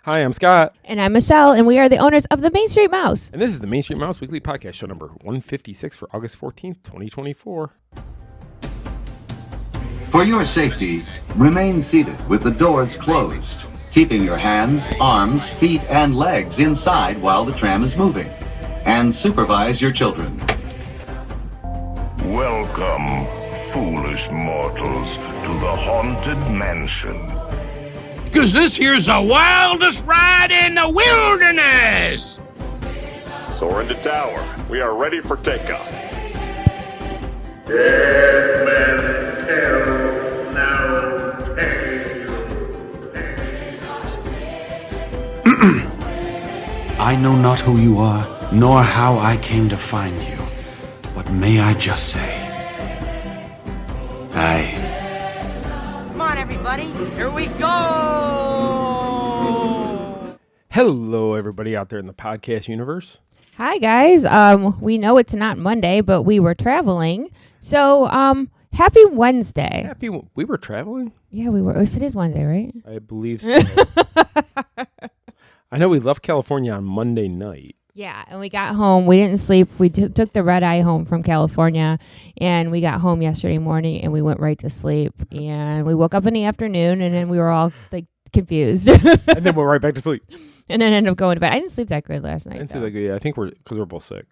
Hi, I'm Scott. And I'm Michele, and we are the owners of the Main Street Mouse. And this is the Main Street Mouse Weekly Podcast, show number 156 for August 14th, 2024. For your safety, remain seated with the doors closed, keeping your hands, arms, feet, and legs inside while the tram is moving. And supervise your children. Welcome, foolish mortals, to the Haunted Mansion. 'Cause this here's the wildest ride in the wilderness! Soar into tower. We are ready for takeoff. Dead men tell no tale. I know not who you are, nor how I came to find you. But may I just say, Come on, everybody. Here we go. Hello, everybody out there in the podcast universe. Hi, guys. We know it's not Monday, but we were traveling. So, happy Wednesday. We were traveling? Yeah, we were. It is Wednesday, right? I believe so. I know we left California on Monday night. Yeah, and we got home. We didn't sleep. We took the red eye home from California, and we got home yesterday morning, and we went right to sleep. And we woke up in the afternoon, and then we were all like confused. And then we're right back to sleep. And then ended up going to bed. I didn't sleep that good last night. I didn't sleep that good. Yeah, I think because we're both sick.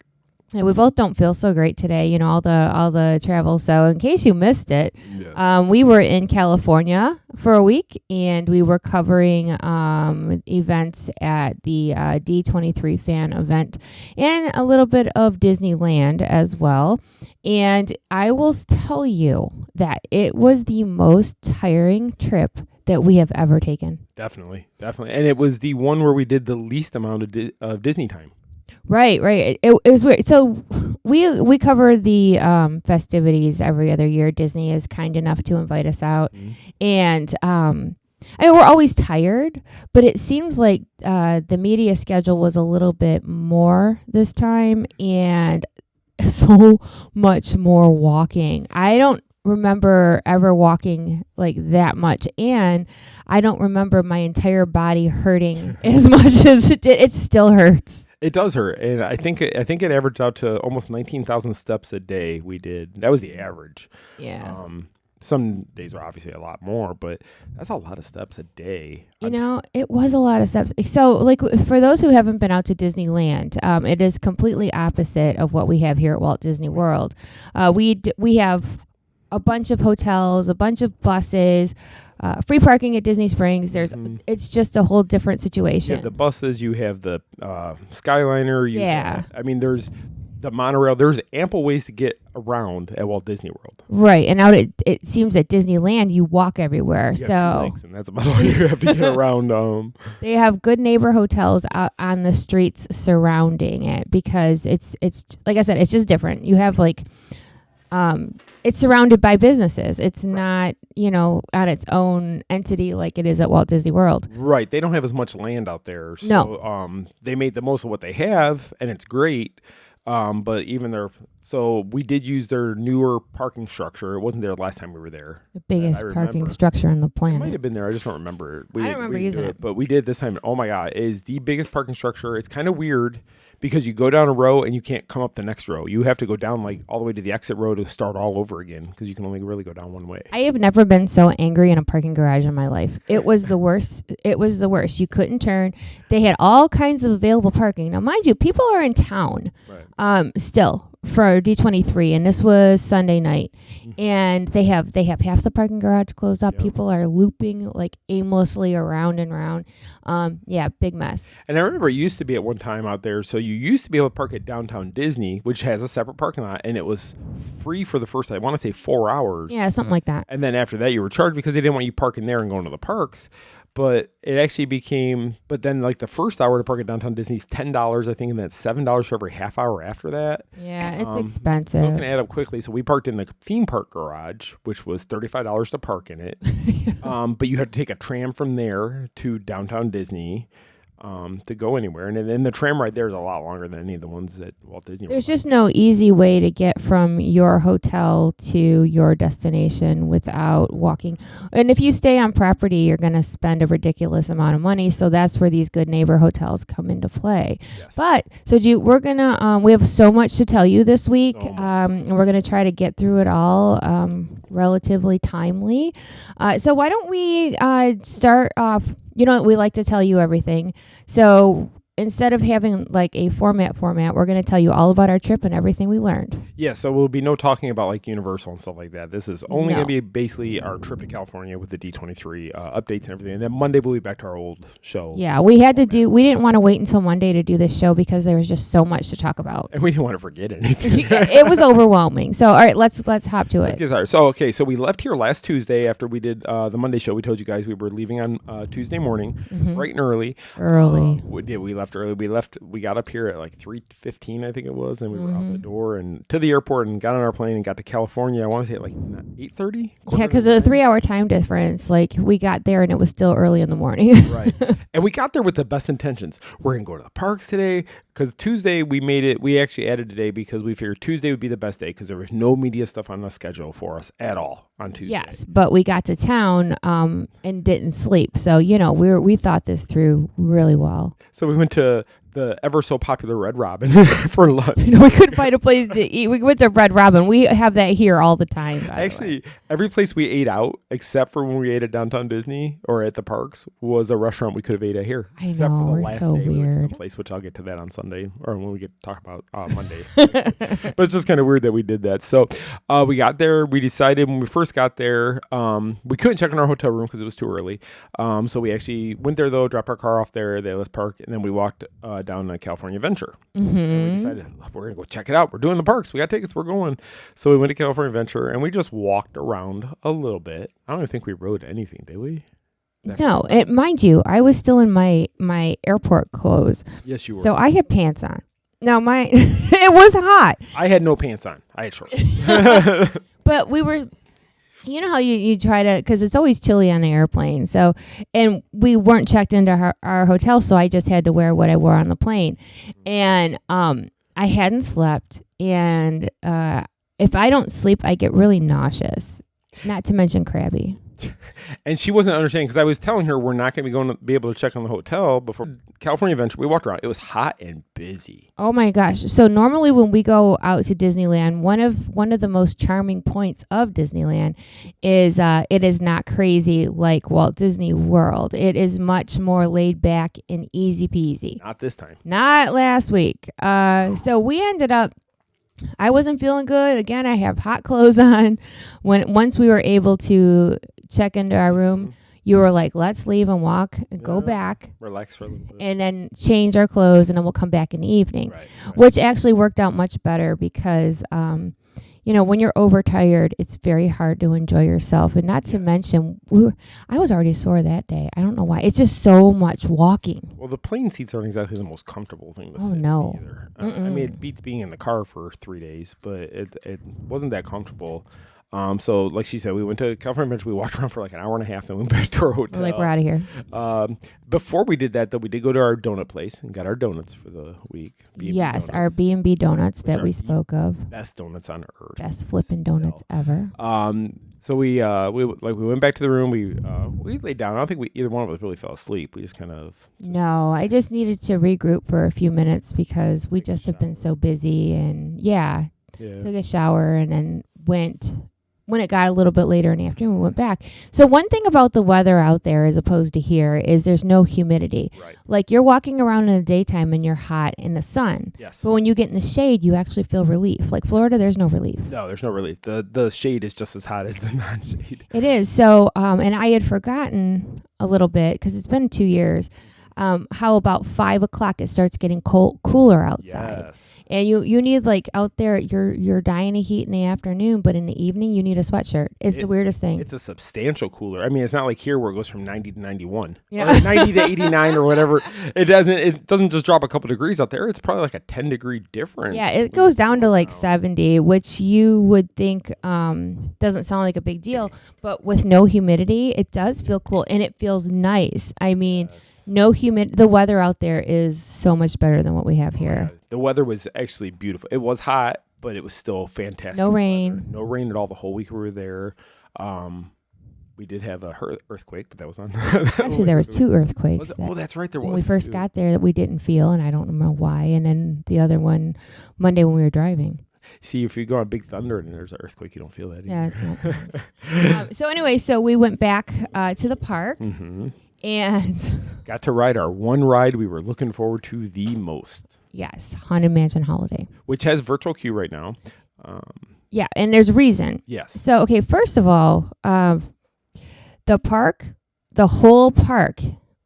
Yeah, we both don't feel so great today, you know, all the travel. So in case you missed it, Yes. we were in California for a week, and we were covering events at the D23 fan event and a little bit of Disneyland as well. And I will tell you that it was the most tiring trip that we have ever taken. Definitely. And it was the one where we did the least amount of Disney time. Right. It was weird. So we cover the festivities every other year. Disney is kind enough to invite us out, and I mean, we're always tired, but it seems like the media schedule was a little bit more this time, and so much more walking. I don't remember ever walking like that much, and I don't remember my entire body hurting as much as it did. It still hurts. It does hurt, and I think it averaged out to almost 19,000 steps a day. We did. That was the average. Yeah. Some days were obviously a lot more, but that's a lot of steps a day. You know, it was a lot of steps. So, like, for those who haven't been out to Disneyland, it is completely opposite of what we have here at Walt Disney World. We have a bunch of hotels, a bunch of buses, free parking at Disney Springs. It's just a whole different situation. You have the buses, you have the Skyliner. There's the monorail. There's ample ways to get around at Walt Disney World. Right, and out it seems at Disneyland you walk everywhere. You have 2 legs, and that's about all you have to get around. They have good neighbor hotels out on the streets surrounding it because it's like I said, it's just different. You have like. It's surrounded by businesses. It's not, on its own entity like it is at Walt Disney World. Right. They don't have as much land out there. So, no. They made the most of what they have, and it's great. But so we did use their newer parking structure. It wasn't there last time we were there. The biggest parking structure on the planet. It might have been there. I just don't remember. I don't remember using it. But we did this time. Oh my God. It is the biggest parking structure. It's kind of weird because you go down a row and you can't come up the next row. You have to go down like all the way to the exit row to start all over again because you can only really go down one way. I have never been so angry in a parking garage in my life. It was the worst. It was the worst. You couldn't turn. They had all kinds of available parking. Now, mind you, people are in town still for D23, and this was Sunday night, and they have half the parking garage closed up. Yep. People are looping like aimlessly around and around. Big mess. And I remember it used to be at one time out there, so you used to be able to park at downtown Disney, which has a separate parking lot, and it was free for the first, I want to say 4 hours. Yeah, something like that. And then after that, you were charged because they didn't want you parking there and going to the parks. But it actually became, but then like the first hour to park at downtown Disney is $10, I think, and then $7 for every half hour after that. Yeah, it's expensive. So it can add up quickly. So we parked in the theme park garage, which was $35 to park in it. But you had to take a tram from there to downtown Disney. to go anywhere. And then the tram ride there is a lot longer than any of the ones at Walt Disney World. There's just no easy way to get from your hotel to your destination without walking. And if you stay on property, you're going to spend a ridiculous amount of money. So that's where these good neighbor hotels come into play. Yes. But so we're going to, we have so much to tell you this week. And we're going to try to get through it all relatively timely. So why don't we start off? You know, we like to tell you everything. So instead of having like a format, we're going to tell you all about our trip and everything we learned. Yeah, so we'll be no talking about like Universal and stuff like that. This is only going to be basically our trip to California with the D23 updates and everything. And then Monday we'll be back to our old show. Yeah, we didn't want to wait until Monday to do this show because there was just so much to talk about. And we didn't want to forget anything. It was overwhelming. So, all right, let's hop to it. Let's get started. So we left here last Tuesday after we did the Monday show. We told you guys we were leaving on Tuesday morning, bright and early. We left early. We got up here at like 3:15, I think it was, and we were out the door and to the airport and got on our plane and got to California. I want to say at like 8:30. Yeah, because of the 3-hour time difference. Like we got there and it was still early in the morning. Right, and we got there with the best intentions. We're gonna go to the parks today because Tuesday we made it. We actually added today because we figured Tuesday would be the best day because there was no media stuff on the schedule for us at all on Tuesday. Yes, but we got to town and didn't sleep. So we thought this through really well. So we went to the ever so popular Red Robin for lunch. We couldn't find a place to eat. We went to Red Robin. We have that here all the time. Actually, every place we ate out, except for when we ate at Downtown Disney or at the parks, was a restaurant we could have ate at here. I except know, for the we're last so day we went to weird. someplace, which I'll get to that on Sunday or when we get to talk about Monday. But it's just kind of weird that we did that. So we got there. We decided when we first got there, we couldn't check in our hotel room because it was too early. So we actually went there though, dropped our car off there. They let us park, and then we walked down to California Adventure. Mm-hmm. And we decided we're gonna go check it out. We're doing the parks. We got tickets. We're going. So we went to California Adventure and we just walked around a little bit. I don't even think we rode anything, did we? No, mind you, I was still in my airport clothes. Yes, you were. So I had pants on. No, it was hot. I had no pants on. I had shorts. But we were. You know how you try to, because it's always chilly on the airplane. So, and we weren't checked into our hotel, so I just had to wear what I wore on the plane. And I hadn't slept. And if I don't sleep, I get really nauseous, not to mention crabby. And she wasn't understanding because I was telling her we're not going to be able to check on the hotel before California Adventure. We walked around. It was hot and busy. Oh my gosh. So normally when we go out to Disneyland, one of the most charming points of Disneyland is it is not crazy like Walt Disney World. It is much more laid back and easy peasy. Not this time. Not last week. So we ended up, I wasn't feeling good. Again, I have hot clothes on. Once we were able to check into our room, you were like, let's leave and walk and go back. Relax for a little bit. And then change our clothes, and then we'll come back in the evening. Right. Which actually worked out much better because, when you're overtired, it's very hard to enjoy yourself. And not to mention, I was already sore that day. I don't know why. It's just so much walking. Well, the plane seats aren't exactly the most comfortable thing to sit in no. either. I mean, it beats being in the car for 3 days, but it wasn't that comfortable. So like she said, we went to California Adventure. We walked around for like an hour and a half, then we went back to our hotel. We're like, we're out of here. Before we did that, though, we did go to our donut place and got our donuts for the week. B&B yes, donuts, our B&B donuts that we spoke of. Best donuts on earth. Best flipping donuts ever. So we went back to the room. We laid down. I don't think either one of us really fell asleep. We just kind of. No, I just needed to regroup for a few minutes because we just have been so busy and took a shower and then went. When it got a little bit later in the afternoon, we went back. So one thing about the weather out there as opposed to here is there's no humidity. Right. Like you're walking around in the daytime and you're hot in the sun. Yes. But when you get in the shade, you actually feel relief. Like Florida, there's no relief. No, there's no relief. The shade is just as hot as the non-shade. It is. So, and I had forgotten a little bit because it's been 2 years. How about 5 o'clock it starts getting cooler outside. Yes. And you need like out there you're dying of heat in the afternoon, but in the evening you need a sweatshirt. It's the weirdest thing. It's a substantial cooler. I mean, it's not like here where it goes from 90 to 91. Yeah. Or 90 to 89 or whatever. It doesn't just drop a couple degrees out there. It's probably like a 10-degree difference. Yeah, it goes down to like 70, which you would think doesn't sound like a big deal, but with no humidity, it does feel cool and it feels nice. I mean, no humidity. the weather out there is so much better than what we have here. The weather was actually beautiful. It was hot, but it was still fantastic. No rain. weather. No rain at all the whole week we were there. We did have a earthquake, but that was on. Actually, there was 2 earthquakes. That's right. There was. When we first got there that we didn't feel, and I don't know why. And then the other one Monday when we were driving. See, if you go on Big Thunder and there's an earthquake, you don't feel that either. Yeah, it's not. So anyway, so we went back to the park and got to ride our one ride we were looking forward to the most. Yes, Haunted Mansion Holiday, which has virtual queue right now. Yeah, and there's a reason. Yes. So okay, first of all, the whole park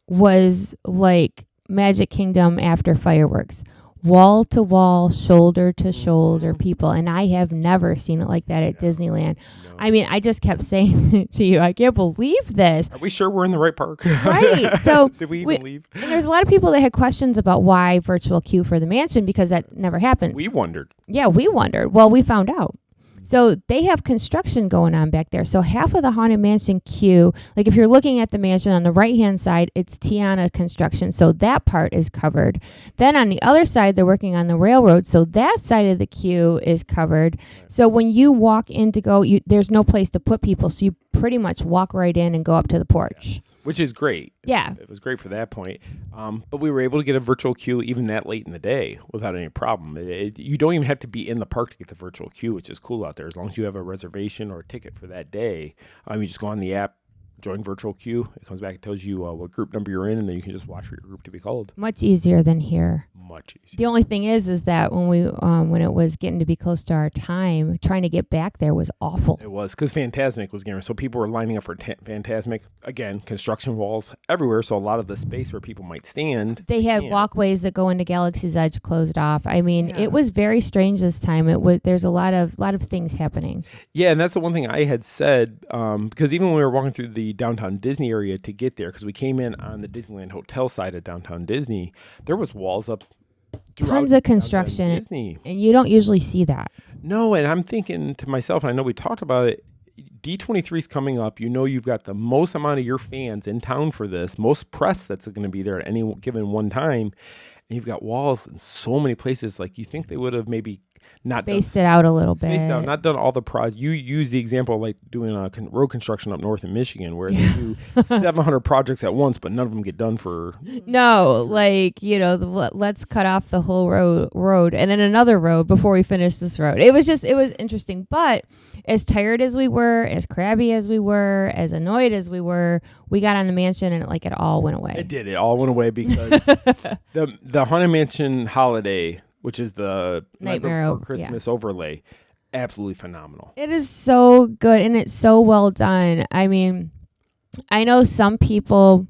was like Magic Kingdom after fireworks. Wall to wall, shoulder to shoulder people. And I have never seen it like that at Disneyland. No. I mean, I just kept saying to you, I can't believe this. Are we sure we're in the right park? Right. So did we even leave? And there's a lot of people that had questions about why virtual queue for the mansion, because that never happens. We wondered. Yeah, we wondered. Well, we found out. So they have construction going on back there. So half of the Haunted Mansion queue, like if you're looking at the mansion on the right-hand side, it's Tiana construction. So that part is covered. Then on the other side, they're working on the railroad. So that side of the queue is covered. So when you walk in to go, there's no place to put people. So you pretty much walk right in and go up to the porch. Yes. Which is great. Yeah. It was great for that point. But we were able to get a virtual queue even that late in the day without any problem. You don't even have to be in the park to get the virtual queue, which is cool out there. As long as you have a reservation or a ticket for that day, you just go on the app, join virtual queue. It comes back and tells you what group number you're in, and then you can just watch for your group to be called. Much easier than here. Much easier. The only thing is that when it was getting to be close to our time, trying to get back there was awful. It was, because Fantasmic was getting, so people were lining up for Fantasmic. Again, construction walls everywhere, so a lot of the space where people might stand. They had walkways that go into Galaxy's Edge closed off. I mean, It was very strange this time. There's a lot of things happening. Yeah, and that's the one thing I had said, because even when we were walking through the downtown Disney area to get there, because we came in on the Disneyland Hotel side of downtown Disney, there was walls up. Tons of construction, Disney. And you don't usually see that. No, and I'm thinking to myself, and I know we talked about it, D23 is coming up. You know you've got the most amount of your fans in town for this, most press that's going to be there at any given one time, and you've got walls in so many places. Like, you think they would have maybe not spaced it out a little bit. Spaced out, not done all the projects. You use the example of like doing a road construction up north in Michigan, where they do 700 projects at once, but none of them get done for. No, like, let's cut off the whole road and then another road before we finish this road. It was interesting. But as tired as we were, as crabby as we were, as annoyed as we were, we got on the mansion and it all went away. It did. It all went away because the Haunted Mansion Holiday, which is the Nightmare Before Christmas overlay, absolutely phenomenal. It is so good, and it's so well done. I mean, I know some people,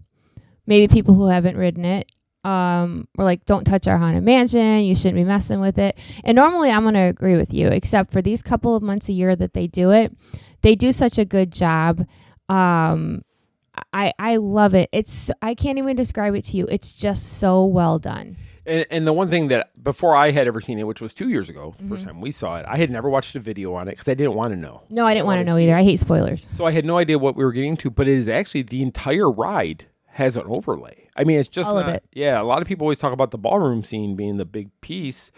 maybe people who haven't ridden it, were like, don't touch our Haunted Mansion, you shouldn't be messing with it. And normally I'm going to agree with you, except for these couple of months a year that they do it. They do such a good job. I love it. I can't even describe it to you. It's just so well done. And the one thing that before I had ever seen it, which was 2 years ago, the first time we saw it, I had never watched a video on it because I didn't want to know. No, I didn't want to know either. I hate spoilers. So I had no idea what we were getting to, but it is actually the entire ride has an overlay. I mean, it's just all of it. Yeah, a lot of people always talk about the ballroom scene being the big piece,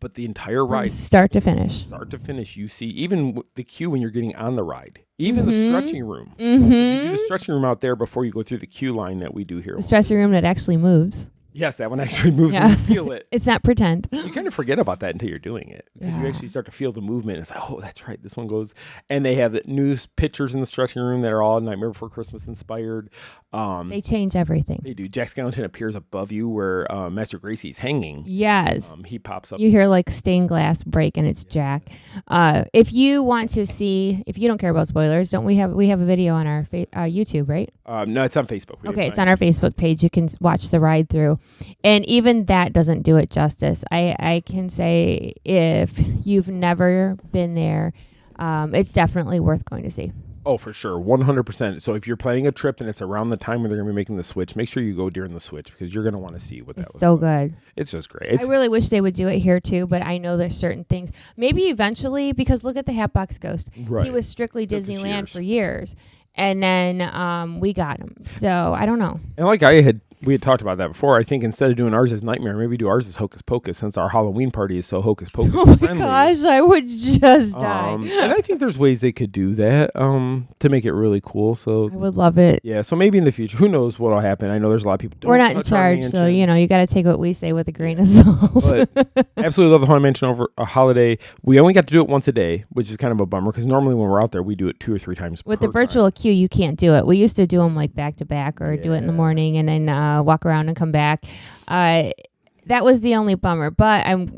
but the entire ride, from start to finish, you see even the queue when you're getting on the ride, even the stretching room. Mm-hmm. You do the stretching room out there before you go through the queue line that we do here. The stretching room that actually moves. Yes, that one actually moves and you feel it. It's not pretend. You kind of forget about that until you're doing it because you actually start to feel the movement. It's like, oh, that's right. This one goes. And they have the news pictures in the stretching room that are all Nightmare Before Christmas inspired. They change everything. They do. Jack Skellington appears above you where Master Gracie's hanging. Yes. He pops up. You hear like stained glass break and it's Jack. If you want to see, if you don't care about spoilers, don't we have a video on our YouTube, right? No, it's on Facebook. It's on our Facebook page. You can watch the ride through. And even that doesn't do it justice. I can say if you've never been there, it's definitely worth going to see. Oh, for sure. 100%. So if you're planning a trip and it's around the time where they're going to be making the switch, make sure you go during the switch because you're going to want to see what that was. So good. It's just great. I really wish they would do it here too, but I know there's certain things. Maybe eventually, because look at the Hatbox Ghost. Right. He was strictly Disneyland for years. And then we got him. So I don't know. And like I had we had talked about that before. I think instead of doing ours as Nightmare, maybe do ours as Hocus Pocus, since our Halloween party is so Hocus Pocus Oh my friendly. gosh, I would just die. And I think there's ways they could do that to make it really cool. So I would love it. yeah, so maybe in the future, who knows what'll happen. I know there's a lot of people. We're not in charge, so you got to take what we say with a grain of salt. But absolutely love the Haunted Mansion over a holiday. We only got to do it once a day, which is kind of a bummer because normally when we're out there, we do it 2 or 3 times. With the virtual queue, you can't do it. We used to do them like back to back or do it in the morning and then walk around and come back. That was the only bummer, but I'm,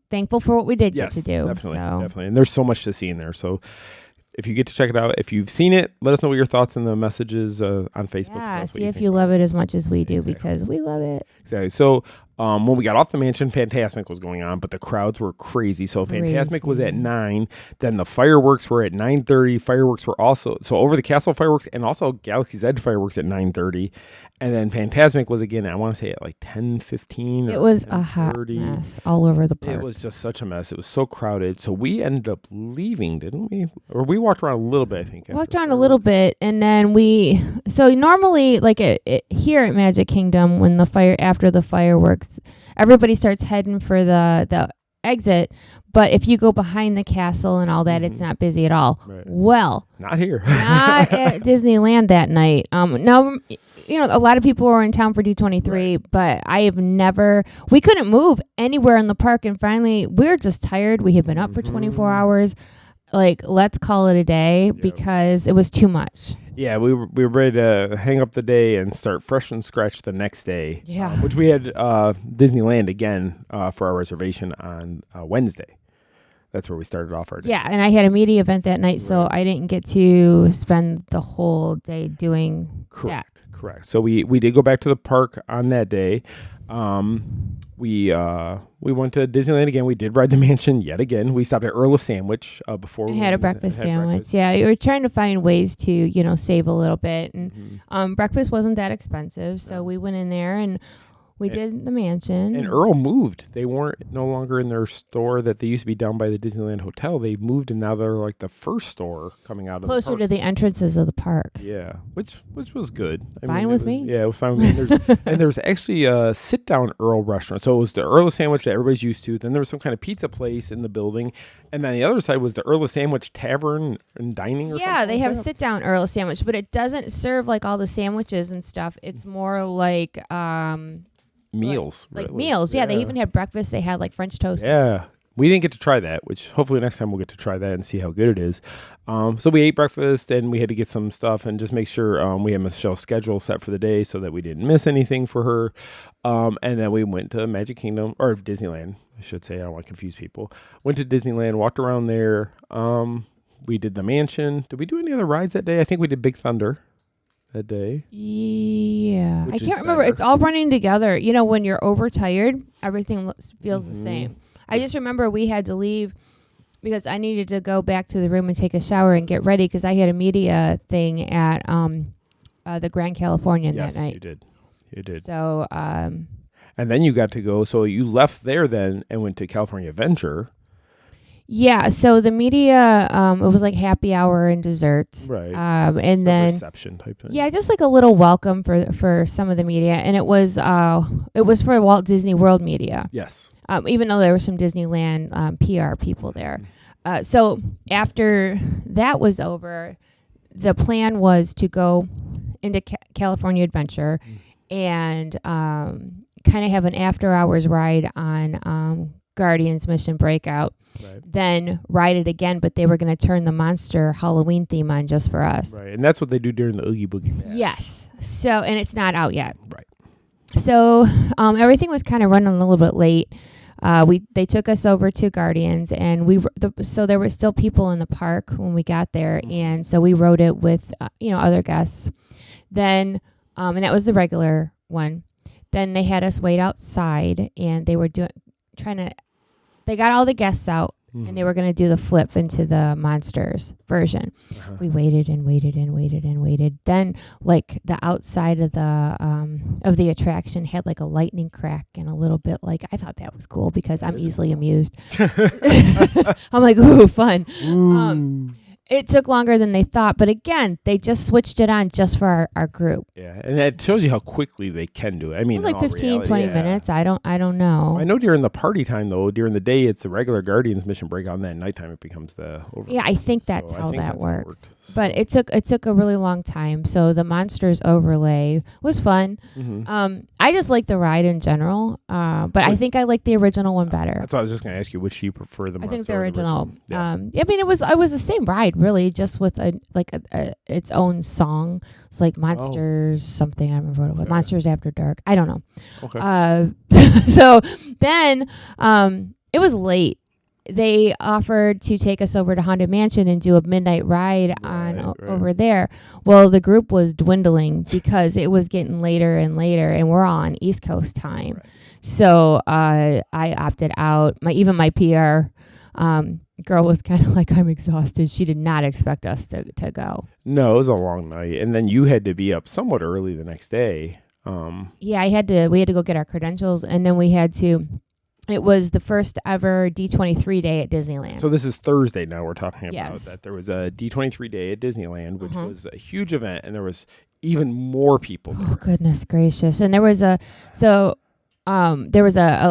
thankful for what we did get to do. Definitely. And there's so much to see in there. So if you get to check it out, if you've seen it, let us know what your thoughts in the messages on Facebook. Yeah, see if you love it as much as we do because we love it. Exactly. So when we got off the mansion, Fantasmic was going on, but the crowds were crazy. So Fantasmic was at 9. Then the fireworks were at 9:30. Fireworks were also over the castle fireworks and also Galaxy's Edge fireworks at 9:30. And then Fantasmic was again, I want to say at like 10:15. It was a hot mess all over the park. It was just such a mess. It was so crowded. So we ended up leaving, didn't we? Or we walked around a little bit, I think. Walked around a little bit, and then so normally, like here at Magic Kingdom, when after the fireworks, everybody starts heading for the exit. But if you go behind the castle and all that, it's not busy at all. Right. Well, not here. Not at Disneyland that night. No, a lot of people were in town for D23, but we couldn't move anywhere in the park. And finally, we're just tired. We had been up for 24 hours. Like, let's call it a day because it was too much. Yeah, we were ready to hang up the day and start fresh and scratch the next day. Yeah. Which we had Disneyland again for our reservation on Wednesday. That's where we started off our day. Yeah, and I had a media event that night, so I didn't get to spend the whole day doing that. Correct. So we did go back to the park on that day. We went to Disneyland again. We did ride the mansion yet again. We stopped at Earl's Sandwich before we had a breakfast sandwich. Yeah, we were trying to find ways to save a little bit, and breakfast wasn't that expensive, so we went in there and we did the mansion. And Earl moved. They weren't no longer in their store that they used to be down by the Disneyland Hotel. They moved, and now they're like the first store coming out of closer the to the entrances of the parks. Yeah, which was good. Fine with me. Yeah, it was fine with me. And there's actually a sit-down Earl restaurant. So it was the Earl Sandwich that everybody's used to. Then there was some kind of pizza place in the building. And then the other side was the Earl Sandwich Tavern and Dining or something. Yeah, they have a sit-down Earl Sandwich, but it doesn't serve like all the sandwiches and stuff. It's more like... meals. Like really. meals. Yeah, they even had breakfast. They had like French toast. Yeah. We didn't get to try that, which hopefully next time we'll get to try that and see how good it is. So we ate breakfast and we had to get some stuff and just make sure we had Michelle's schedule set for the day so that we didn't miss anything for her. And then we went to Magic Kingdom, or Disneyland, I should say. I don't want to confuse people. Went to Disneyland, walked around there. We did the mansion. Did we do any other rides that day? I think we did Big Thunder that day. Yeah. I can't remember. It's all running together. When you're overtired, everything feels the same. I just remember we had to leave because I needed to go back to the room and take a shower and get ready because I had a media thing at the Grand Californian that night. Yes, you did. So, and then you got to go. So you left there then and went to California Adventure. Yeah, so the media, it was like happy hour and desserts. Right. And then reception type thing. Yeah, just like a little welcome for some of the media. And it was for Walt Disney World media. Yes. Even though there were some Disneyland PR people there. So after that was over, the plan was to go into California Adventure and kind of have an after hours ride on Guardians Mission Breakout. Right. Then ride it again, but they were going to turn the monster Halloween theme on just for us. Right, and that's what they do during the Oogie Boogie Bash. So, and it's not out yet. Right. So everything was kind of running a little bit late. They took us over to Guardians, and so there were still people in the park when we got there, and so we rode it with other guests. Then, and that was the regular one. Then they had us wait outside, and they were they got all the guests out, and they were going to do the flip into the monsters version. We waited and waited and waited and waited. Then, like, the outside of the attraction had like a lightning crack and a little bit like, I thought that was cool because I'm easily amused. I'm like, ooh, fun. It took longer than they thought, but again, they just switched it on just for our group. Yeah, and that shows you how quickly they can do it. I mean, It was like in all 15, reality, 20 yeah. minutes. I don't know. I know during the party time, though, during the day, it's the regular Guardians mission break. On that nighttime, it becomes the overlay. Yeah, I think that's So I how think that that's how it works. worked. But it took a really long time. So the Monsters overlay was fun. I just like the ride in general, but I think I like the original one better. That's what I was just going to ask you. Which do you prefer, the I think Monster the or original. Yeah. I mean, it was the same ride, really, just with a its own song. It's like Monsters something. I don't remember what it was. Okay. Monsters After Dark. I don't know. Okay. So then it was late. They offered to take us over to Haunted Mansion and do a midnight ride over there. Well, the group was dwindling because it was getting later and later, and we're on East Coast time. Right. So I opted out. My PR girl was kind of like, I'm exhausted. She did not expect us to go. No, it was a long night, and then you had to be up somewhat early the next day. Yeah, we had to go get our credentials, and then we had to. It was the first ever D23 day at Disneyland. So this is Thursday now we're talking about Yes. that. There was a D23 day at Disneyland, which was a huge event, and there was even more people there. Oh, goodness gracious. And there was a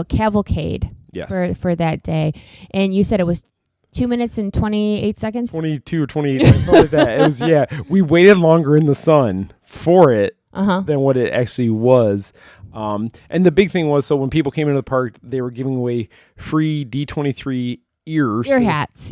cavalcade Yes. for that day. And you said it was 2 minutes and 28 seconds? 22 or 28, something like that. It was, yeah, we waited longer in the sun for it than what it actually was. And the big thing was, so when people came into the park, they were giving away free D23 ear hats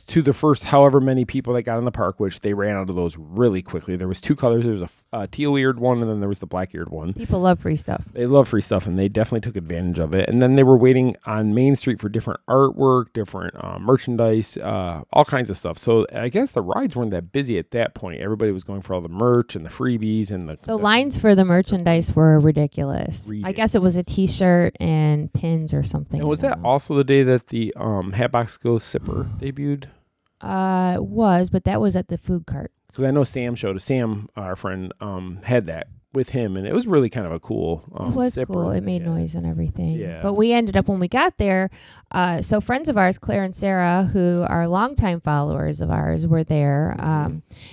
to the first however many people that got in the park, which they ran out of those really quickly. There was two colors. There was a teal-eared one, and then there was the black-eared one. People love free stuff. They love free stuff, and they definitely took advantage of it. And then they were waiting on Main Street for different artwork, different merchandise, all kinds of stuff. So I guess the rides weren't that busy at that point. Everybody was going for all the merch and the freebies and the lines for the merchandise were ridiculous. I guess it was a T-shirt and pins or something. And was that also the day that the Hatbox Ghost Sipper debuted? It was, but that was at the food cart. Because I know Sam, our friend, had that with him, and it was really kind of a cool it was sipper. cool. It made noise and everything. Yeah. But we ended up, when we got there, so friends of ours, Claire and Sarah, who are longtime followers of ours, were there.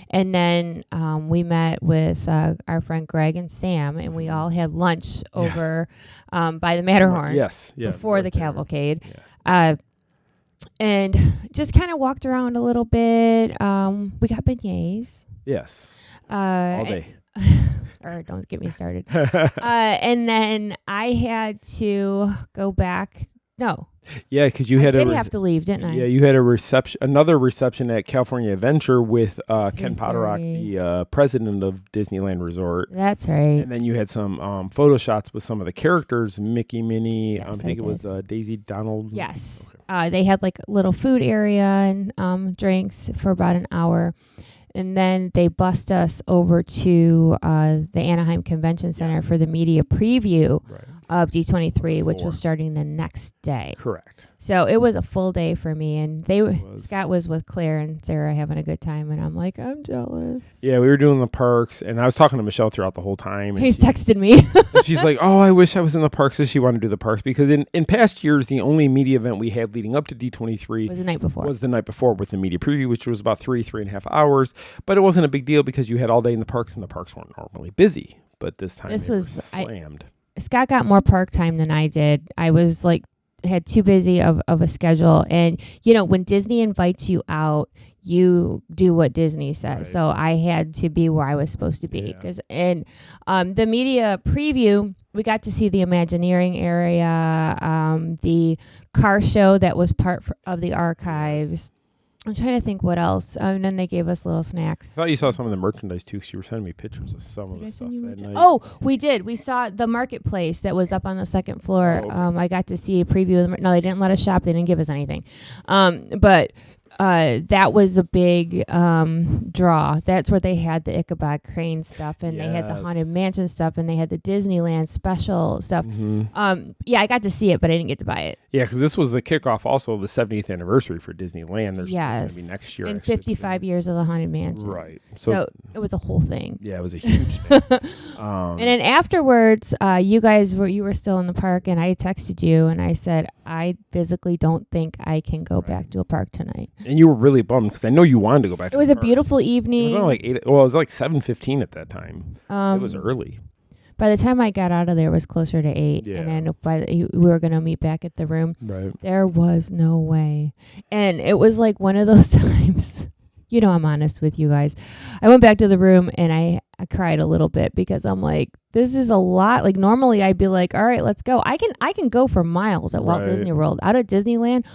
And then we met with our friend Greg and Sam, and we all had lunch over by the Matterhorn. Yes. Yeah. Before the cavalcade. Yeah. And just kind of walked around a little bit. We got beignets. Yes. All day. Or don't get me started. And then I had to go back. No. Yeah, because you I had did have to leave, didn't I? Yeah, you had another reception at California Adventure with Ken Potterock, the president of Disneyland Resort. That's right. And then you had some photo shots with some of the characters, Mickey, Minnie. Yes, I think it was Daisy, Donald. Yes. Okay. They had like a little food area and drinks for about an hour. And then they bussed us over to the Anaheim Convention Center for the media preview of D23, which was starting the next day. Correct. So it was a full day for me, and Scott was with Claire and Sarah having a good time, and I'm like, I'm jealous. Yeah, we were doing the parks, and I was talking to Michele throughout the whole time. And He's texted me. She's like, oh, I wish I was in the parks, so she wanted to do the parks, because in past years, the only media event we had leading up to D23 was the night before with the media preview, which was about 3.5 hours, but it wasn't a big deal because you had all day in the parks, and the parks weren't normally busy, but this time they were slammed. Scott got more park time than I did. I was like, had too busy of a schedule. And, when Disney invites you out, you do what Disney says. Right. So I had to be where I was supposed to be. And the media preview, we got to see the Imagineering area, the car show that was part of the archives. I'm trying to think what else. And then they gave us little snacks. I thought you saw some of the merchandise, too, because you were sending me pictures of some of the stuff that night. Oh, we did. We saw the marketplace that was up on the second floor. Oh, okay. I got to see a preview of no, they didn't let us shop. They didn't give us anything. But that was a big draw. That's where they had the Ichabod Crane stuff, and they had the Haunted Mansion stuff, and they had the Disneyland special stuff. I got to see it, but I didn't get to buy it. Yeah, because this was the kickoff also of the 70th anniversry for Disneyland. There's going to be next year. And 55 years of the Haunted Mansion. Right. So it was a whole thing. Yeah, it was a huge thing. And then afterwards, you were still in the park, and I texted you, and I said, I physically don't think I can go back to a park tonight. And you were really bummed because I know you wanted to go back. It was a beautiful evening. It was only like 8. Well, it was like 7:15 at that time. It was early. By the time I got out of there, it was closer to 8. Yeah. And then we were going to meet back at the room. Right. There was no way. And it was like one of those times, I'm honest with you guys. I went back to the room and I cried a little bit because I'm like, this is a lot. Like normally I'd be like, all right, let's go. I can go for miles at Walt Disney World. Out at Disneyland,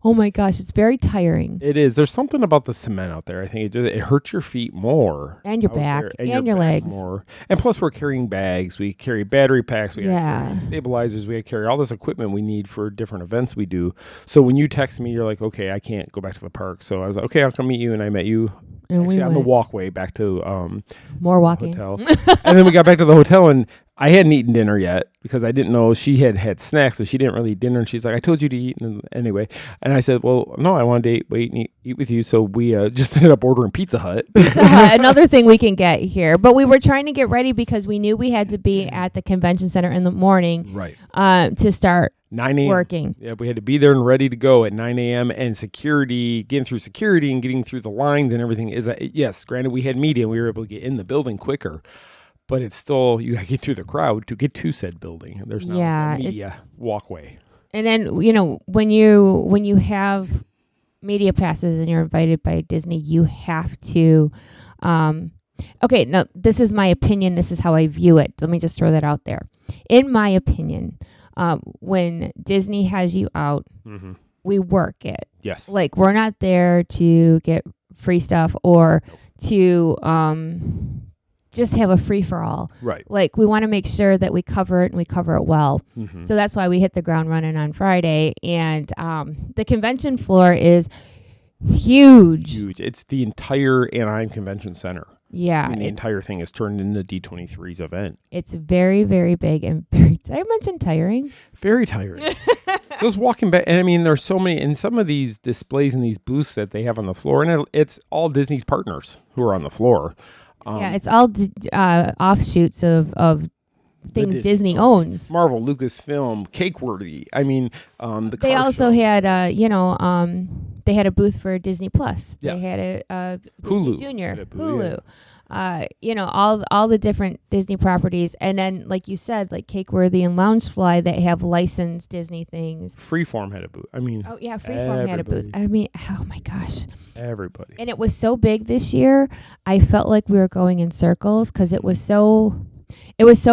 oh my gosh, it's very tiring. It is. There's something about the cement out there. I think it hurts your feet more. And your back. And your legs. More. And plus we're carrying bags. We carry battery packs. We carry stabilizers. We carry all this equipment we need for different events we do. So when you text me, you're like, okay, I can't go back to the park. So I was like, okay, I'll come meet you. And I met you actually on the walkway back to more walking. Hotel. And then we got back to the hotel and I hadn't eaten dinner yet because I didn't know she had snacks, so she didn't really eat dinner. And she's like, I told you to eat anyway. And I said, well, no, I wanted to eat with you. So we just ended up ordering Pizza Hut. Another thing we can get here. But we were trying to get ready because we knew we had to be at the convention center in the morning to start 9 a.m. working. Yeah, we had to be there and ready to go at 9 a.m. And getting through security and getting through the lines and everything is, yes, granted, we had media and we were able to get in the building quicker. But it's still, you got to get through the crowd to get to said building. And there's no media walkway. And then, when you have media passes and you're invited by Disney, you have to, okay, no, this is my opinion. This is how I view it. Let me just throw that out there. In my opinion, when Disney has you out, we work it. Yes. Like, we're not there to get free stuff or to, just have a free-for-all. Right. Like, we want to make sure that we cover it and we cover it well. So that's why we hit the ground running on Friday. And the convention floor is huge. Huge. It's the entire Anaheim Convention Center. Yeah. I mean, the entire thing is turned into D23's event. It's very, very big and very, did I mention tiring? Very tiring. Just walking back. And I mean, there's so many, and some of these displays and these booths that they have on the floor, and it's all Disney's partners who are on the floor. It's all offshoots of things Disney owns. Marvel, Lucasfilm, Cakeworthy. I mean, they also had, they had a booth for Disney Plus. Yes. They had a Hulu Junior, Hulu. All the different Disney properties, and then like you said, like Cakeworthy and Loungefly that have licensed Disney things. Freeform had a booth. I mean, Freeform had a booth. I mean, oh my gosh, everybody. And it was so big this year. I felt like we were going in circles because it was so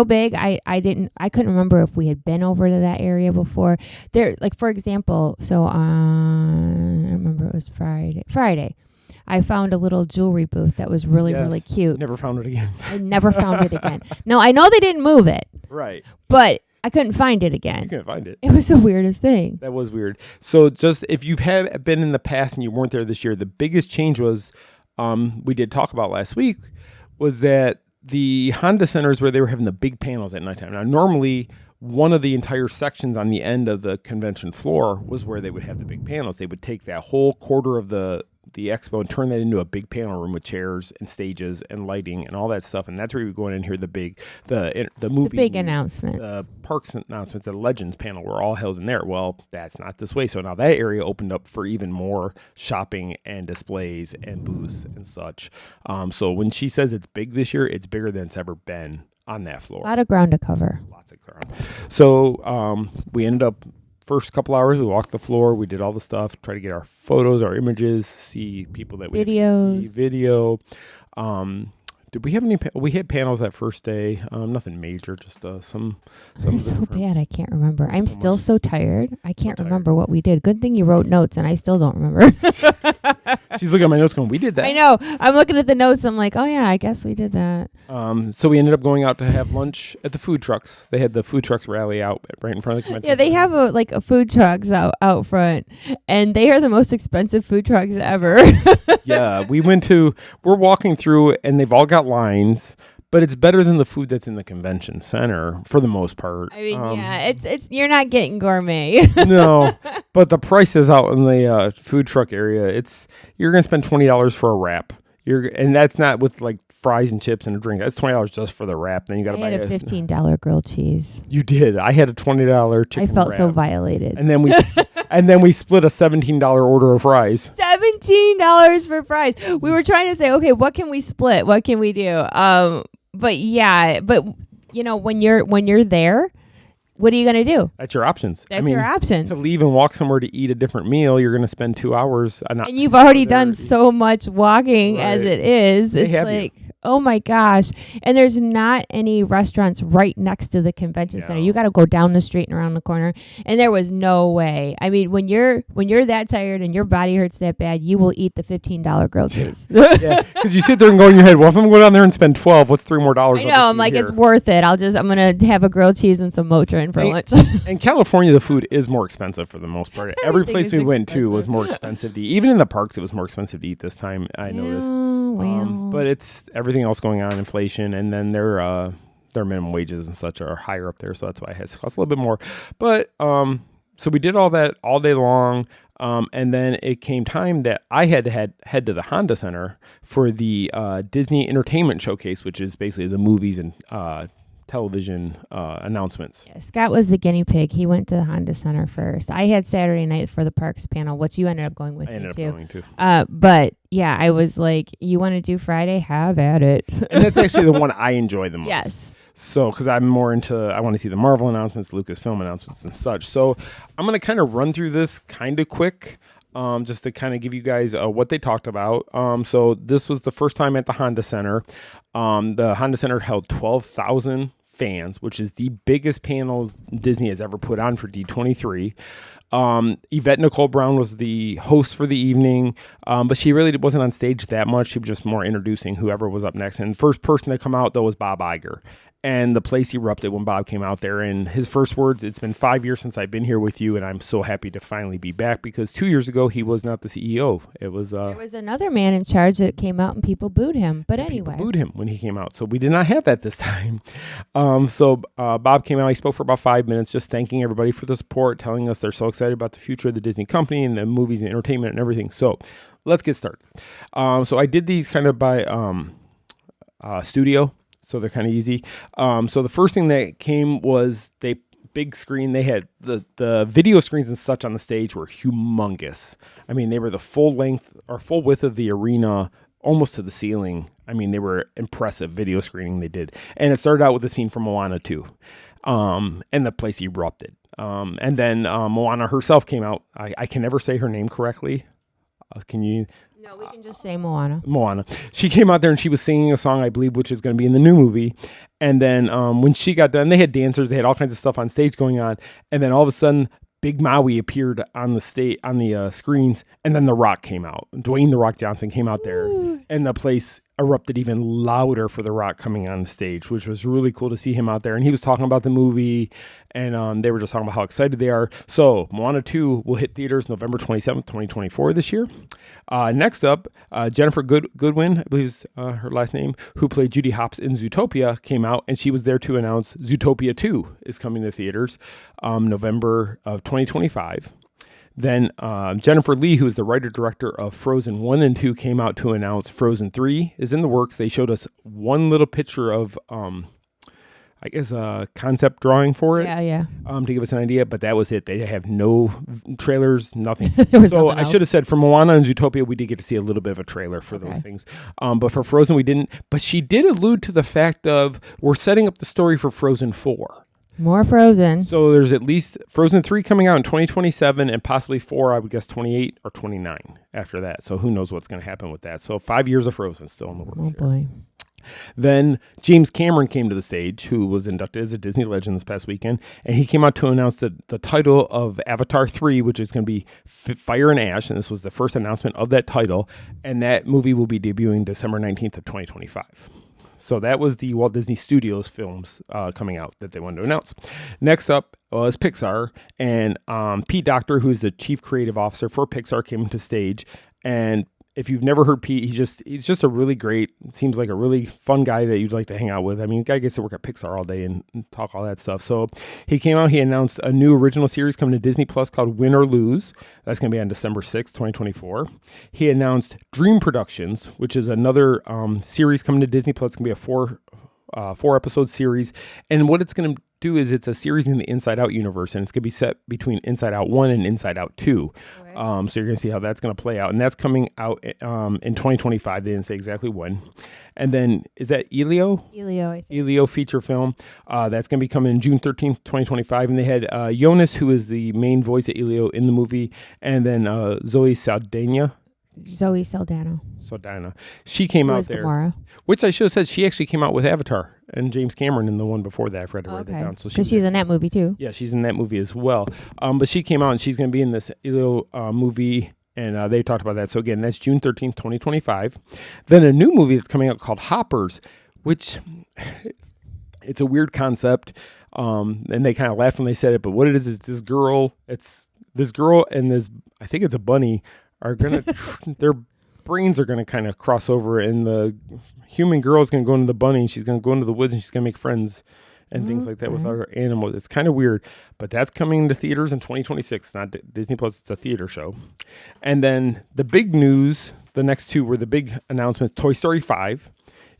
big. I couldn't remember if we had been over to that area before. There, like for example, so I remember it was Friday. I found a little jewelry booth that was really, really cute. Never found it again. I never found it again. No, I know they didn't move it. Right. But I couldn't find it again. You couldn't find it. It was the weirdest thing. That was weird. So just if you've been in the past and you weren't there this year, the biggest change was, we did talk about last week, was that the Honda centers where they were having the big panels at nighttime. Now, normally one of the entire sections on the end of the convention floor was where they would have the big panels. They would take that whole quarter of the expo and turn that into a big panel room with chairs and stages and lighting and all that stuff. And that's where you go in and hear the movie, the big announcements, the parks announcements, the Legends panel were all held in there. Well, that's not this way. So now that area opened up for even more shopping and displays and booths and such. So when she says it's big this year, it's bigger than it's ever been on that floor. A lot of ground to cover. Lots of ground. So we ended up, first couple hours, we walked the floor, we did all the stuff, try to get our photos, our images, see people that we see, video. Did we have any? We had panels that first day. Nothing major, just some. It's so bad, I can't remember. I'm still so tired. I can't remember what we did. Good thing you wrote notes, and I still don't remember. She's looking at my notes going, we did that. I know. I'm looking at the notes. I'm like, oh, yeah, I guess we did that. So we ended up going out to have lunch at the food trucks. They had the food trucks rally out right in front of the convention. Yeah, they have a food trucks out front, and they are the most expensive food trucks ever. Yeah, we're walking through, and they've all got lines, but it's better than the food that's in the convention center for the most part. I mean, it's you're not getting gourmet. No, but the prices out in the food truck area, you're gonna spend $20 for a wrap. And that's not with like fries and chips and a drink. That's $20 just for the wrap. Then you got to buy a $15 grilled cheese. You did. I had a $20 chicken I felt wrap. so violated. And then And then we split a $17 order of fries. $17 for fries. We were trying to say, okay, what can we split? What can we do? But you know, when you're there, what are you going to do? That's your options. That's your options. To leave and walk somewhere to eat a different meal, you're going to spend 2 hours. And you've already done so much walking as it is. It's like, oh my gosh. And there's not any restaurants right next to the convention center. You got to go down the street and around the corner. And there was no way. I mean, when you're that tired and your body hurts that bad, you will eat the $15 grilled cheese. Yeah, because you sit there and go in your head, well, if I'm going to go down there and spend $12, what's $3 more? I know. I'm like, it's worth it. I'm going to have a grilled cheese and some Motrin for lunch. In California, the food is more expensive for the most part. Every place we went to was more expensive to eat. Even in the parks, it was more expensive to eat this time, I noticed. But it's everything else going on, inflation, and then their minimum wages and such are higher up there, so that's why it has to cost a little bit more. But so we did all that all day long, and then it came time that I had to head to the Honda Center for the Disney Entertainment Showcase, which is basically the movies and television announcements. Yeah, Scott was the guinea pig. He went to the Honda Center first. I had Saturday night for the parks panel, which you ended up going with me too. But yeah, I was like, you want to do Friday? Have at it. And that's actually the one I enjoy the most. Yes. So, because I'm more into, I want to see the Marvel announcements, Lucasfilm announcements and such. So I'm going to kind of run through this kind of quick. Just to kind of give you guys what they talked about. So this was the first time at the Honda Center. The Honda Center held 12,000 fans, which is the biggest panel Disney has ever put on for D23. Yvette Nicole Brown was the host for the evening, but she really wasn't on stage that much. She was just more introducing whoever was up next. And the first person to come out, though, was Bob Iger. And the place erupted when Bob came out there. And his first words, "It's been 5 years since I've been here with you, and I'm so happy to finally be back," because 2 years ago, he was not the CEO. It was there was another man in charge that came out and people booed him. But anyway. People booed him when he came out. So we did not have that this time. So Bob came out. He spoke for about 5 minutes, just thanking everybody for the support, telling us they're so excited about the future of the Disney company and the movies and entertainment and everything. So let's get started. So I did these kind of by studio. So they're kind of easy. So the first thing that came was big screen. They had the video screens and such on the stage were humongous. I mean, they were the full length or full width of the arena, almost to the ceiling. I mean, they were impressive video screening they did. And it started out with a scene from Moana 2. And the place erupted. And then Moana herself came out. I can never say her name correctly. Can you... No, we can just say Moana. Moana. She came out there and she was singing a song, I believe, which is going to be in the new movie. And then when she got done, they had dancers, they had all kinds of stuff on stage going on. And then all of a sudden, Big Maui appeared on the screens, and then The Rock came out. Dwayne The Rock Johnson came out there, and the place erupted even louder for The Rock coming on stage, which was really cool to see him out there. And he was talking about the movie, and they were just talking about how excited they are. So Moana 2 will hit theaters November 27th, 2024 this year. Next up, Jennifer Goodwin, I believe is her last name, who played Judy Hopps in Zootopia, came out, and she was there to announce Zootopia 2 is coming to theaters November of 2025. Then Jennifer Lee, who is the writer-director of Frozen 1 and 2, came out to announce Frozen 3 is in the works. They showed us one little picture of, I guess, a concept drawing for it. Yeah. To give us an idea, but that was it. They have no trailers, nothing. So I should have said for Moana and Zootopia, we did get to see a little bit of a trailer for those things. But for Frozen, we didn't. But she did allude to the fact of we're setting up the story for Frozen 4. More Frozen. So there's at least Frozen 3 coming out in 2027 and possibly 4, I would guess 28 or 29 after that. So who knows what's going to happen with that. So 5 years of Frozen still in the works. Oh, boy. Then James Cameron came to the stage, who was inducted as a Disney legend this past weekend. And he came out to announce the title of Avatar 3, which is going to be Fire and Ash. And this was the first announcement of that title. And that movie will be debuting December 19th of 2025. So that was the Walt Disney Studios films coming out that they wanted to announce. Next up was Pixar, and Pete Docter, who is the chief creative officer for Pixar, came to stage. And if you've never heard Pete, he's just a really great, seems like a really fun guy that you'd like to hang out with. I mean, the guy gets to work at Pixar all day and talk all that stuff. So he came out, he announced a new original series coming to Disney Plus called Win or Lose. That's going to be on December 6th, 2024. He announced Dream Productions, which is another series coming to Disney Plus. It's going to be a four episode series. And what it's going to do is it's a series in the Inside Out universe, and it's going to be set between Inside Out 1 and Inside Out 2. Okay. So you're going to see how that's going to play out. And that's coming out in 2025. They didn't say exactly when. And then, is that Elio? Elio, I think. Elio feature film. That's going to be coming June 13th, 2025. And they had Jonas, who is the main voice of Elio in the movie, and then Zoe Saldana. She came out there. Gamora. Which I should have said, she actually came out with Avatar and James Cameron in the one before that. I forgot to write that down. So because she's in that movie too. Yeah, she's in that movie as well. But she came out and she's going to be in this Elio movie. And they talked about that. So again, that's June 13th, 2025. Then a new movie that's coming out called Hoppers, which it's a weird concept. And they kind of laughed when they said it. But what it is this girl. It's this girl and this, I think it's a bunny, are going to, their brains are going to kind of cross over. And the human girl is going to go into the bunny. And she's going to go into the woods and she's going to make friends and things like that with other animals. It's kind of weird, but that's coming to theaters in 2026. It's not Disney Plus, it's a theater show. And then the big news, the next two were the big announcements. Toy Story 5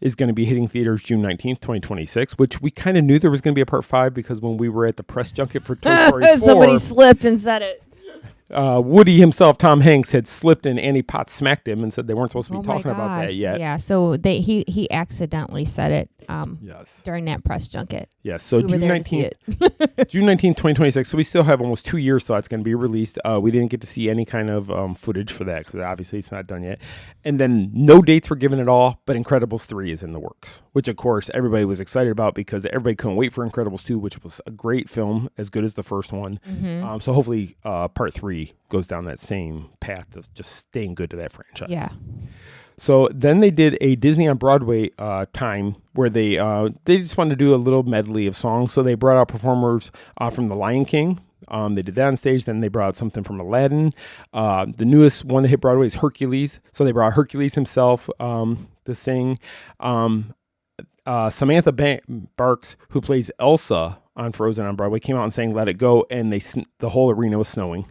is going to be hitting theaters June 19th, 2026, which we kind of knew there was going to be a part 5 because when we were at the press junket for Toy Story 4, somebody slipped and said it. Woody himself, Tom Hanks, had slipped and Annie Potts smacked him and said they weren't supposed to be talking about that yet. Yeah, so he accidentally said it yes. during that press junket. Yes, so June 19th, June 19th, 2026. So we still have almost 2 years till that's going to be released. We didn't get to see any kind of footage for that because obviously it's not done yet. And then no dates were given at all, but Incredibles 3 is in the works, which of course everybody was excited about because everybody couldn't wait for Incredibles 2, which was a great film, as good as the first one. Mm-hmm. So hopefully part 3 goes down that same path of just staying good to that franchise. Yeah. So then they did a Disney on Broadway time where they just wanted to do a little medley of songs. So they brought out performers from The Lion King. They did that on stage. Then they brought out something from Aladdin. The newest one to hit Broadway is Hercules. So they brought Hercules himself to sing. Samantha Barks, who plays Elsa on Frozen on Broadway, came out and sang Let It Go, and the whole arena was snowing.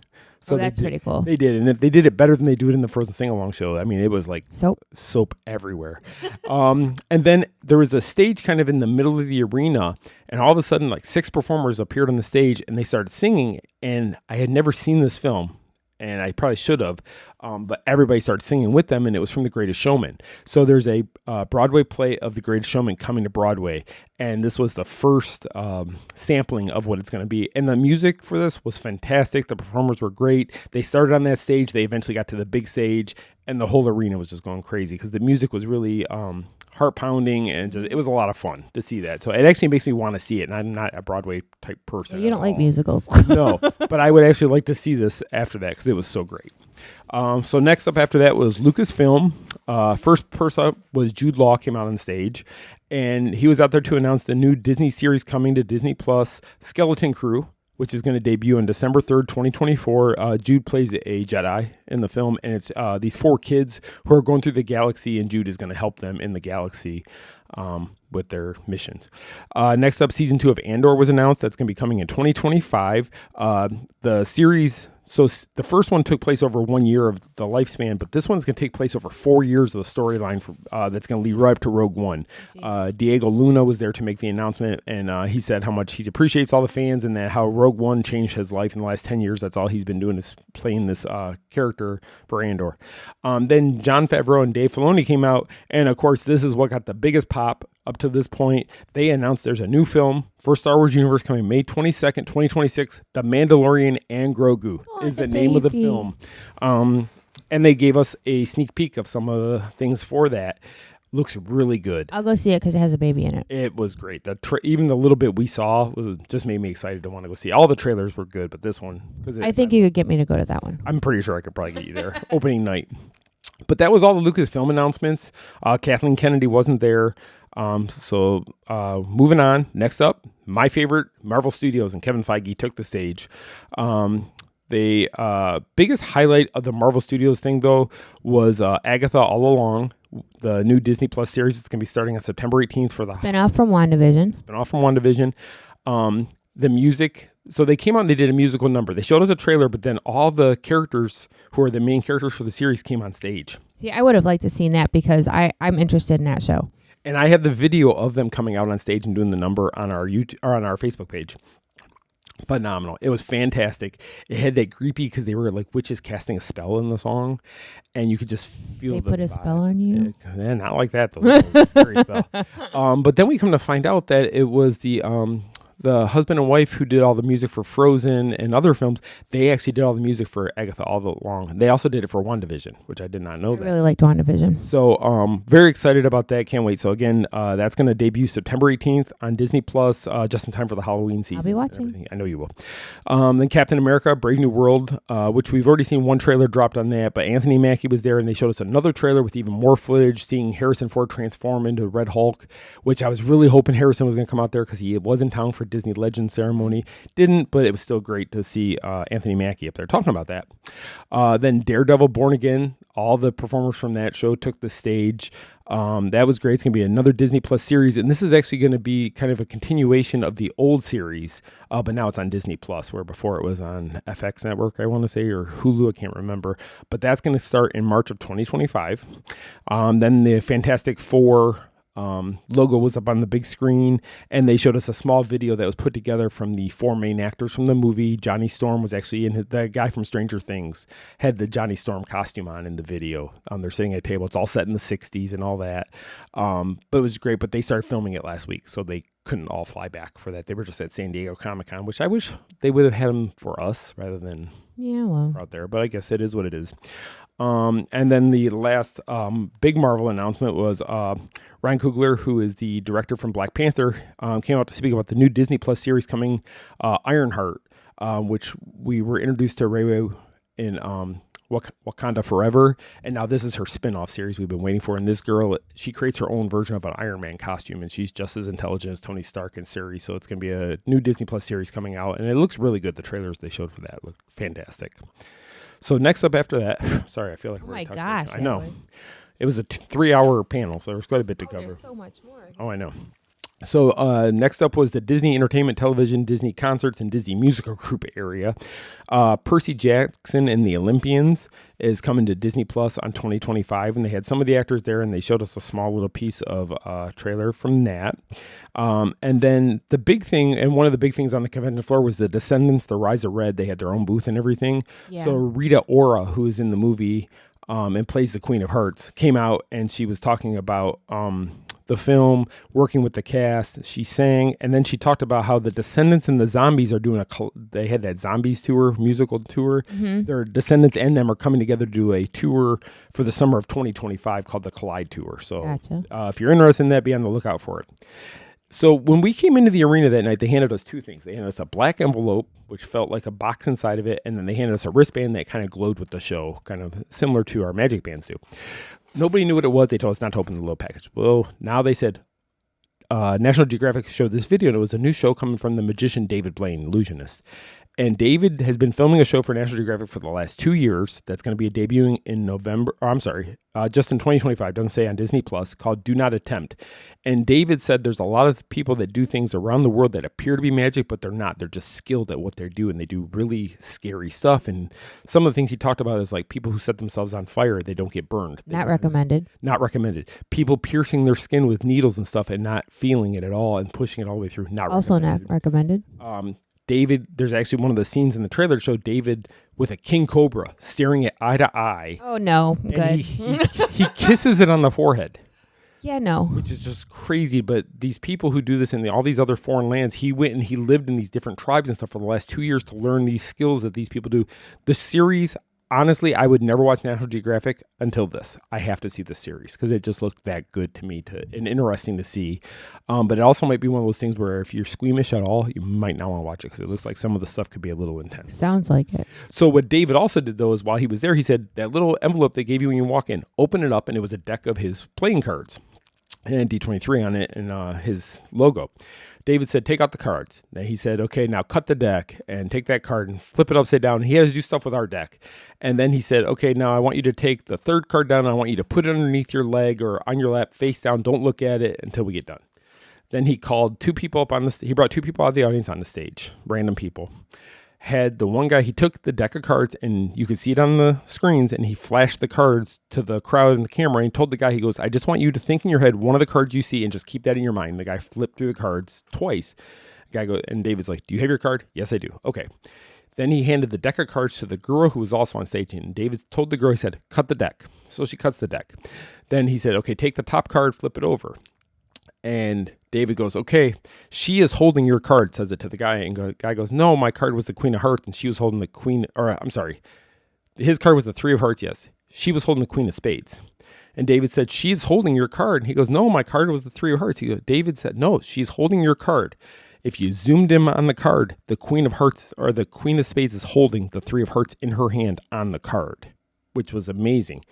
So that's pretty cool. They did, and they did it better than they do it in the Frozen sing-along show. I mean, it was like soap everywhere. And then there was a stage kind of in the middle of the arena, and all of a sudden, like 6 performers appeared on the stage, and they started singing. And I had never seen this film, and I probably should have, but everybody started singing with them, and it was from The Greatest Showman. So there's a Broadway play of The Greatest Showman coming to Broadway, and this was the first sampling of what it's going to be. And the music for this was fantastic. The performers were great. They started on that stage. They eventually got to the big stage, and the whole arena was just going crazy because the music was really heart-pounding, and it was a lot of fun to see that. So it actually makes me want to see it, and I'm not a Broadway-type person. You don't like musicals. No, but I would actually like to see this after that because it was so great. So next up after that was Lucasfilm. First person up was Jude Law, came out on stage, and he was out there to announce the new Disney series coming to Disney Plus, Skeleton Crew, which is going to debut on December 3rd, 2024. Jude plays a Jedi in the film, and it's these 4 kids who are going through the galaxy, and Jude is going to help them in the galaxy with their missions. Next up, Season 2 of Andor was announced. That's going to be coming in 2025. The series... So the first one took place over 1 year of the lifespan, but this one's going to take place over 4 years of the storyline that's going to lead right up to Rogue One. Diego Luna was there to make the announcement, and he said how much he appreciates all the fans and that how Rogue One changed his life in the last 10 years. That's all he's been doing is playing this character for Andor. Then Jon Favreau and Dave Filoni came out, and of course this is what got the biggest pop up to this point. They announced there's a new film for Star Wars universe coming May 22nd, 2026. The Mandalorian and Grogu is the name of the film. And they gave us a sneak peek of some of the things for that. Looks really good. I'll go see it because it has a baby in it. It was great. Even the little bit we saw just made me excited to want to go see. All the trailers were good, but this one... I think you could get me to go to that one. I'm pretty sure I could probably get you there. Opening night. But that was all the Lucasfilm announcements. Kathleen Kennedy wasn't there. So moving on. Next up, my favorite, Marvel Studios, and Kevin Feige took the stage. The biggest highlight of the Marvel Studios thing, though, was Agatha All Along, the new Disney Plus series. It's going to be starting on September 18th for the spin-off from WandaVision. The music. So they came out and they did a musical number. They showed us a trailer, but then all the characters who are the main characters for the series came on stage. See, I would have liked to seen that because I'm interested in that show. And I have the video of them coming out on stage and doing the number on our YouTube or on our Facebook page. Phenomenal. It was fantastic. It had that creepy because they were like witches casting a spell in the song, and you could just feel They the put a vibe. spell on you? Not like that though. It was a scary spell. But then we come to find out that it was the husband and wife who did all the music for Frozen and other films. They actually did all the music for Agatha all along. They also did it for WandaVision, which I did not know I that. really liked WandaVision. So very excited about that. Can't wait. So again, that's going to debut September 18th on Disney Plus, just in time for the Halloween season. I'll be watching. I know you will. Then Captain America, Brave New World, which we've already seen one trailer dropped on that, but Anthony Mackie was there and they showed us another trailer with even more footage, seeing Harrison Ford transform into Red Hulk, which I was really hoping Harrison was going to come out there because he was in town for Disney Legends ceremony. Didn't, but it was still great to see Anthony Mackie up there talking about that. Then Daredevil Born Again, all the performers from that show took the stage. That was great. It's going to be another Disney Plus series, and this is actually going to be kind of a continuation of the old series, but now it's on Disney Plus, where before it was on FX Network, I want to say, or Hulu, I can't remember. But that's going to start in March of 2025. Then the Fantastic Four logo was up on the big screen, and they showed us a small video that was put together from the four main actors from the movie. Johnny Storm was actually in it. The guy from Stranger Things had the Johnny Storm costume on in the video. They're sitting at a table. It's all set in the 60s and all that. But it was great, but they started filming it last week, so they couldn't all fly back for that. They were just at San Diego Comic-Con, which I wish they would have had them for us rather than out there, but I guess it is what it is. And then the last big Marvel announcement was Ryan Coogler, who is the director from Black Panther, came out to speak about the new Disney Plus series coming, Ironheart, which we were introduced to Ray in Wakanda Forever, and now this is her spin-off series we've been waiting for. And this girl, she creates her own version of an Iron Man costume, and she's just as intelligent as Tony Stark and Shuri. So it's going to be a new Disney Plus series coming out, and it looks really good. The trailers they showed for that look fantastic. So next up after that, sorry, I feel like we're talking. I know. Atwood. It was a 3-hour panel, so there's quite a bit to cover. There's so much more. Oh, I know. So next up was the Disney Entertainment Television, Disney Concerts, and Disney Musical Group area. Percy Jackson and the Olympians is coming to Disney Plus on 2025, and they had some of the actors there, and they showed us a small little piece of trailer from that. And then the big thing, and one of the big things on the convention floor was the Descendants, The Rise of Red. They had their own booth and everything. Yeah. So Rita Ora, who is in the movie and plays the Queen of Hearts, came out, and she was talking about the film, working with the cast. She sang, and then she talked about how the Descendants and the Zombies are doing they had that Zombies tour, musical tour. Mm-hmm. Their Descendants and them are coming together to do a tour for the summer of 2025 called the Collide Tour. So Gotcha. If you're interested in that, be on the lookout for it. So when we came into the arena that night, they handed us two things. They handed us a black envelope, which felt like a box inside of it, and then they handed us a wristband that kind of glowed with the show, kind of similar to our Magic Bands do. Nobody knew what it was. They told us not to open the little package. Well, now they said National Geographic showed this video, and it was a new show coming from the magician David Blaine, illusionist. And David has been filming a show for National Geographic for the last 2 years. That's going to be debuting in just in 2025. Doesn't say on Disney Plus, called Do Not Attempt. And David said there's a lot of people that do things around the world that appear to be magic, but they're not. They're just skilled at what they do, and they do really scary stuff. And some of the things he talked about is like people who set themselves on fire, they don't get burned. Not recommended. Not recommended. People piercing their skin with needles and stuff and not feeling it at all and pushing it all the way through. Also not recommended. David, there's actually one of the scenes in the trailer that showed David with a king cobra staring at eye to eye. Oh, no. And Good. he kisses it on the forehead. Yeah, no. Which is just crazy. But these people who do this in all these other foreign lands, he went and he lived in these different tribes and stuff for the last 2 years to learn these skills that these people do. The series, honestly, I would never watch National Geographic until this. I have to see this series because it just looked that good to me and interesting to see. But it also might be one of those things where if you're squeamish at all, you might not want to watch it because it looks like some of the stuff could be a little intense. Sounds like it. So what David also did, though, is while he was there, he said that little envelope they gave you when you walk in, open it up, and it was a deck of his playing cards and D23 on it and his logo. David said, take out the cards. Then he said, okay, now cut the deck and take that card and flip it upside down. He has to do stuff with our deck. And then he said, okay, now I want you to take the third card down. And I want you to put it underneath your leg or on your lap, face down. Don't look at it until we get done. Then he called two people up on he brought two people out of the audience on the stage, random people. had the one guy, he took the deck of cards and you could see it on the screens, and he flashed the cards to the crowd and the camera and told the guy, he goes, I just want you to think in your head one of the cards you see and just keep that in your mind. The guy flipped through the cards twice. The guy goes, and David's like, do you have your card? Yes, I do. Okay. Then he handed the deck of cards to the girl who was also on stage, and David told the girl, he said, cut the deck. So she cuts the deck. Then he said, okay, take the top card, flip it over. And David goes, okay, she is holding your card, says it to the guy. And the guy goes, no, my card was the Queen of Hearts, and she was holding the Queen, or I'm sorry, his card was the Three of Hearts, yes. She was holding the Queen of Spades. And David said, she's holding your card. And he goes, no, my card was the Three of Hearts. He goes, David said, no, she's holding your card. If you zoomed in on the card, the Queen of Hearts, or the Queen of Spades is holding the Three of Hearts in her hand on the card, which was amazing.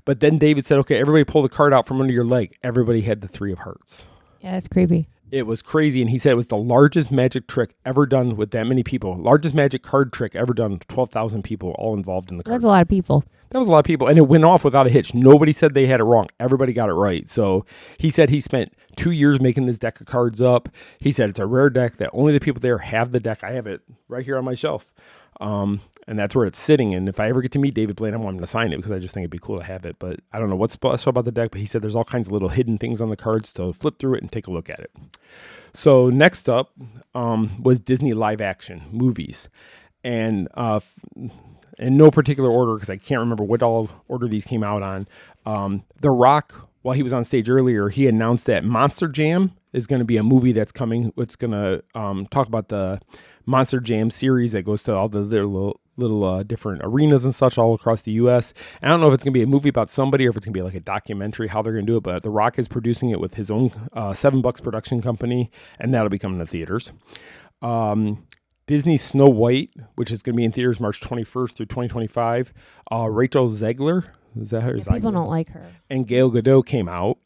But then David said, okay, everybody pull the card out from under your leg. Everybody had the Three of Hearts. Yeah, that's creepy. It was crazy. And he said it was the largest magic trick ever done with that many people. Largest magic card trick ever done. 12,000 people all involved in the card. That's a lot of people. That was a lot of people. And it went off without a hitch. Nobody said they had it wrong. Everybody got it right. So he said he spent 2 years making this deck of cards up. He said it's a rare deck that only the people there have the deck. I have it right here on my shelf. And that's where it's sitting. And if I ever get to meet David Blaine, I want him to sign it because I just think it'd be cool to have it. But I don't know what's special about the deck, but he said there's all kinds of little hidden things on the cards to flip through it and take a look at it. So next up was Disney live action movies. And in no particular order, because I can't remember what all order these came out on. The Rock, while he was on stage earlier, he announced that Monster Jam is going to be a movie that's coming. It's going to talk about the Monster Jam series that goes to all the little different arenas and such all across the U.S. I don't know if it's going to be a movie about somebody or if it's going to be like a documentary, how they're going to do it, but The Rock is producing it with his own $7 production company, and that'll be coming to theaters. Disney Snow White, which is going to be in theaters March 21st through 2025. Rachel Zegler, is that her? Yeah, people don't like her. And Gal Gadot came out.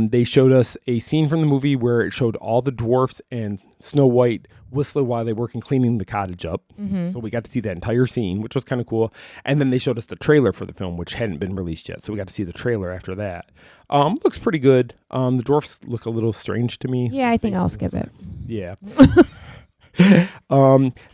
They showed us a scene from the movie where it showed all the dwarfs and Snow White whistling while they work and cleaning the cottage up. Mm-hmm. So we got to see that entire scene, which was kind of cool. And then they showed us the trailer for the film, which hadn't been released yet. So we got to see the trailer after that. Looks pretty good. The dwarfs look a little strange to me. Yeah, I think I'll skip it. Yeah.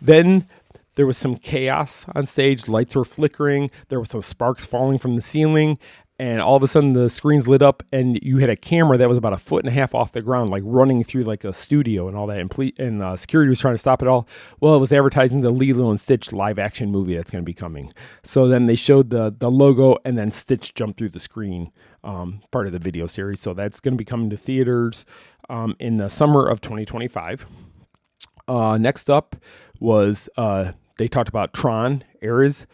Then there was some chaos on stage. Lights were flickering. There was some sparks falling from the ceiling. And all of a sudden the screens lit up and you had a camera that was about 1.5 feet off the ground, like running through like a studio and all that. And security was trying to stop it all. Well, it was advertising the Lilo and Stitch live action movie that's going to be coming. So then they showed the logo and then Stitch jumped through the screen, part of the video series. So that's going to be coming to theaters in the summer of 2025. Next up was they talked about Tron, Eras.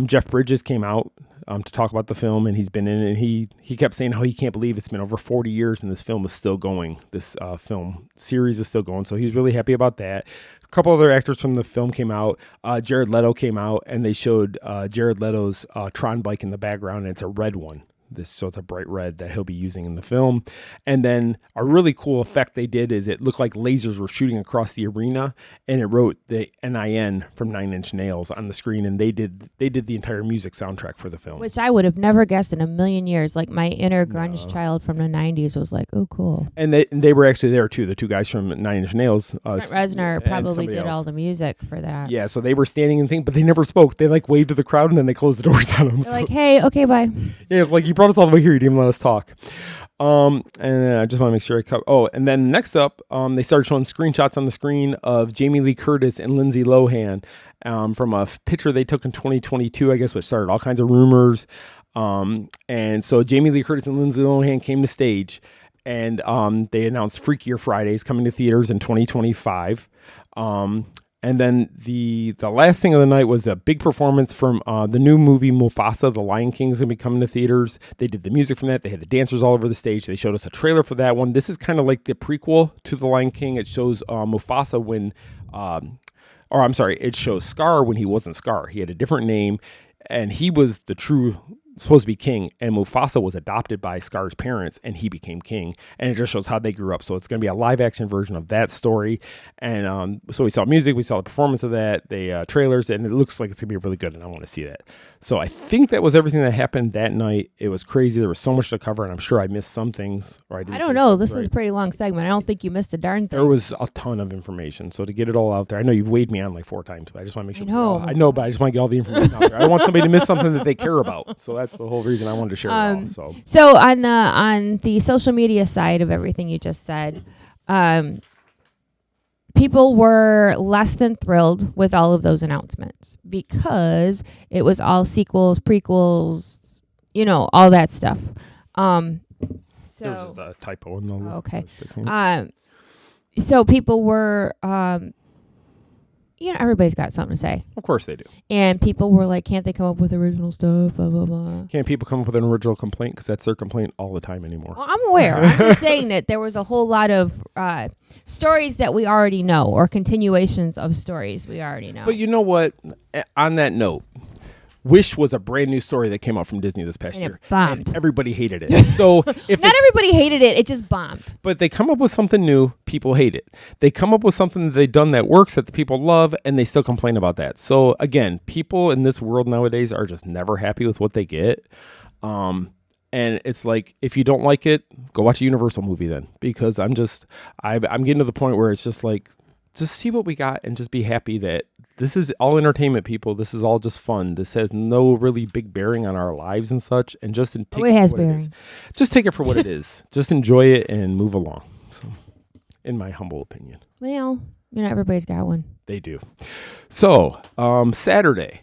Jeff Bridges came out to talk about the film, and he's been in it. And he kept saying how he can't believe it's been over 40 years and this film is still going. This film series is still going. So he's really happy about that. A couple other actors from the film came out. Jared Leto came out, and they showed Jared Leto's Tron bike in the background, and it's a red one. So it's a bright red that he'll be using in the film. And then a really cool effect they did is it looked like lasers were shooting across the arena, and it wrote the NIN from 9 Inch Nails on the screen, and they did the entire music soundtrack for the film. Which I would have never guessed in a million years. Like my inner grunge child from the 90s was like, oh, cool. And they were actually there too, the two guys from 9 Inch Nails. Trent Reznor probably did all the music for that. Yeah, so they were standing and things, but they never spoke. They like waved to the crowd and then they closed the doors on them. They're like, hey, okay, bye. Yeah, it's like you brought us all the way here, you didn't even let us talk. And I just want to make sure I cover. Oh, and then next up, they started showing screenshots on the screen of Jamie Lee Curtis and Lindsay Lohan from a picture they took in 2022, I guess, which started all kinds of rumors. And so Jamie Lee Curtis and Lindsay Lohan came to stage, and they announced Freakier Fridays coming to theaters in 2025. And then the last thing of the night was a big performance from the new movie Mufasa, The Lion King is going to be coming to theaters. They did the music from that. They had the dancers all over the stage. They showed us a trailer for that one. This is kind of like the prequel to The Lion King. It shows Mufasa when, it shows Scar when he wasn't Scar. He had a different name, and he was the true supposed to be king, and Mufasa was adopted by Scar's parents, and he became king. And it just shows how they grew up. So it's going to be a live action version of that story. And so we saw music, we saw the performance of that, the trailers, and it looks like it's going to be really good, and I want to see that. So I think that was everything that happened that night. It was crazy. There was so much to cover, and I'm sure I missed some things. Or I don't know. This is a pretty long segment. I don't think you missed a darn thing. There was a ton of information. So to get it all out there, I know you've weighed me on like 4 times, but I just want to make sure. I know, but I just want to get all the information out there. I don't want somebody to miss something that they care about. So that's the whole reason I wanted to share it all. So on the social media side of everything you just said, people were less than thrilled with all of those announcements because it was all sequels, prequels, all that stuff. There was just a typo in the logo. Okay. So people were, everybody's got something to say. Of course they do. And people were like, can't they come up with original stuff, blah, blah, blah. Can't people come up with an original complaint? Because that's their complaint all the time anymore. Well, I'm aware. I'm just saying that there was a whole lot of stories that we already know, or continuations of stories we already know. But you know what? On that note, Wish was a brand new story that came out from Disney this past year. It bombed. And everybody hated it. So if Not everybody hated it. It just bombed. But they come up with something new, people hate it. They come up with something that they've done that works, that the people love, and they still complain about that. So again, people in this world nowadays are just never happy with what they get. And it's like, if you don't like it, go watch a Universal movie then. Because I'm getting to the point where it's just like, just see what we got and just be happy that this is all entertainment, people. This is all just fun. This has no really big bearing on our lives and such. And just take it has bearing. Just take it for what it is. Just enjoy it and move along. So, in my humble opinion. Well, everybody's got one. They do. So, Saturday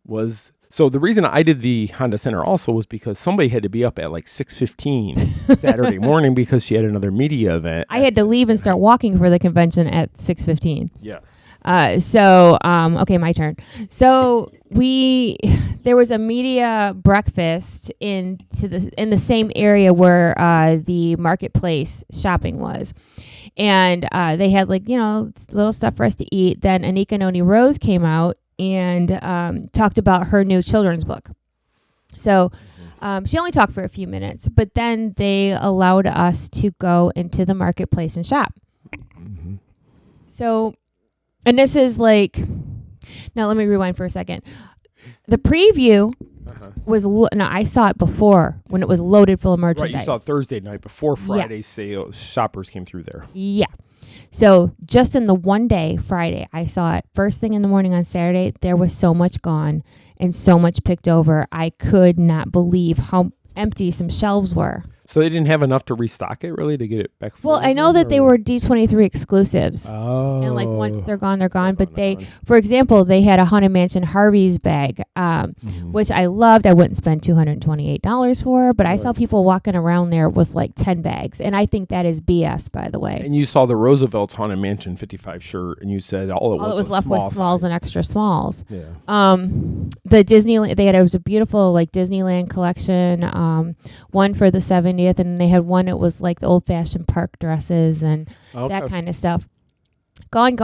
was... So the reason I did the Honda Center also was because somebody had to be up at like 6:15 Saturday morning because she had another media event. I had to leave and start walking for the convention at 6:15. Yes. Okay, my turn. So there was a media breakfast in the same area where the marketplace shopping was. And they had little stuff for us to eat. Then Anika Noni Rose came out and talked about her new children's book. So she only talked for a few minutes, but then they allowed us to go into the marketplace and shop. Mm-hmm. So, and this is now let me rewind for a second. The preview was, I saw it before when it was loaded full of merchandise. Right, you saw it Thursday night before Friday's sales. Shoppers came through there. Yeah. So just in the one day, Friday, I saw it first thing in the morning on Saturday. There was so much gone and so much picked over. I could not believe how empty some shelves were. So they didn't have enough to restock it, really, to get it back full? Well, I know that they were D23 exclusives. Oh. And once they're gone, they're gone. But for example, they had a Haunted Mansion Harvey's bag, which I loved. I wouldn't spend $228 for, but I saw people walking around there with 10 bags. And I think that is BS, by the way. And you saw the Roosevelt's Haunted Mansion 55 shirt, and you said all it was left was smalls and extra smalls. Yeah. The Disneyland, it was a beautiful Disneyland collection, one for the 70th, and they had one that was the old-fashioned park dresses and that kind of stuff. Gone.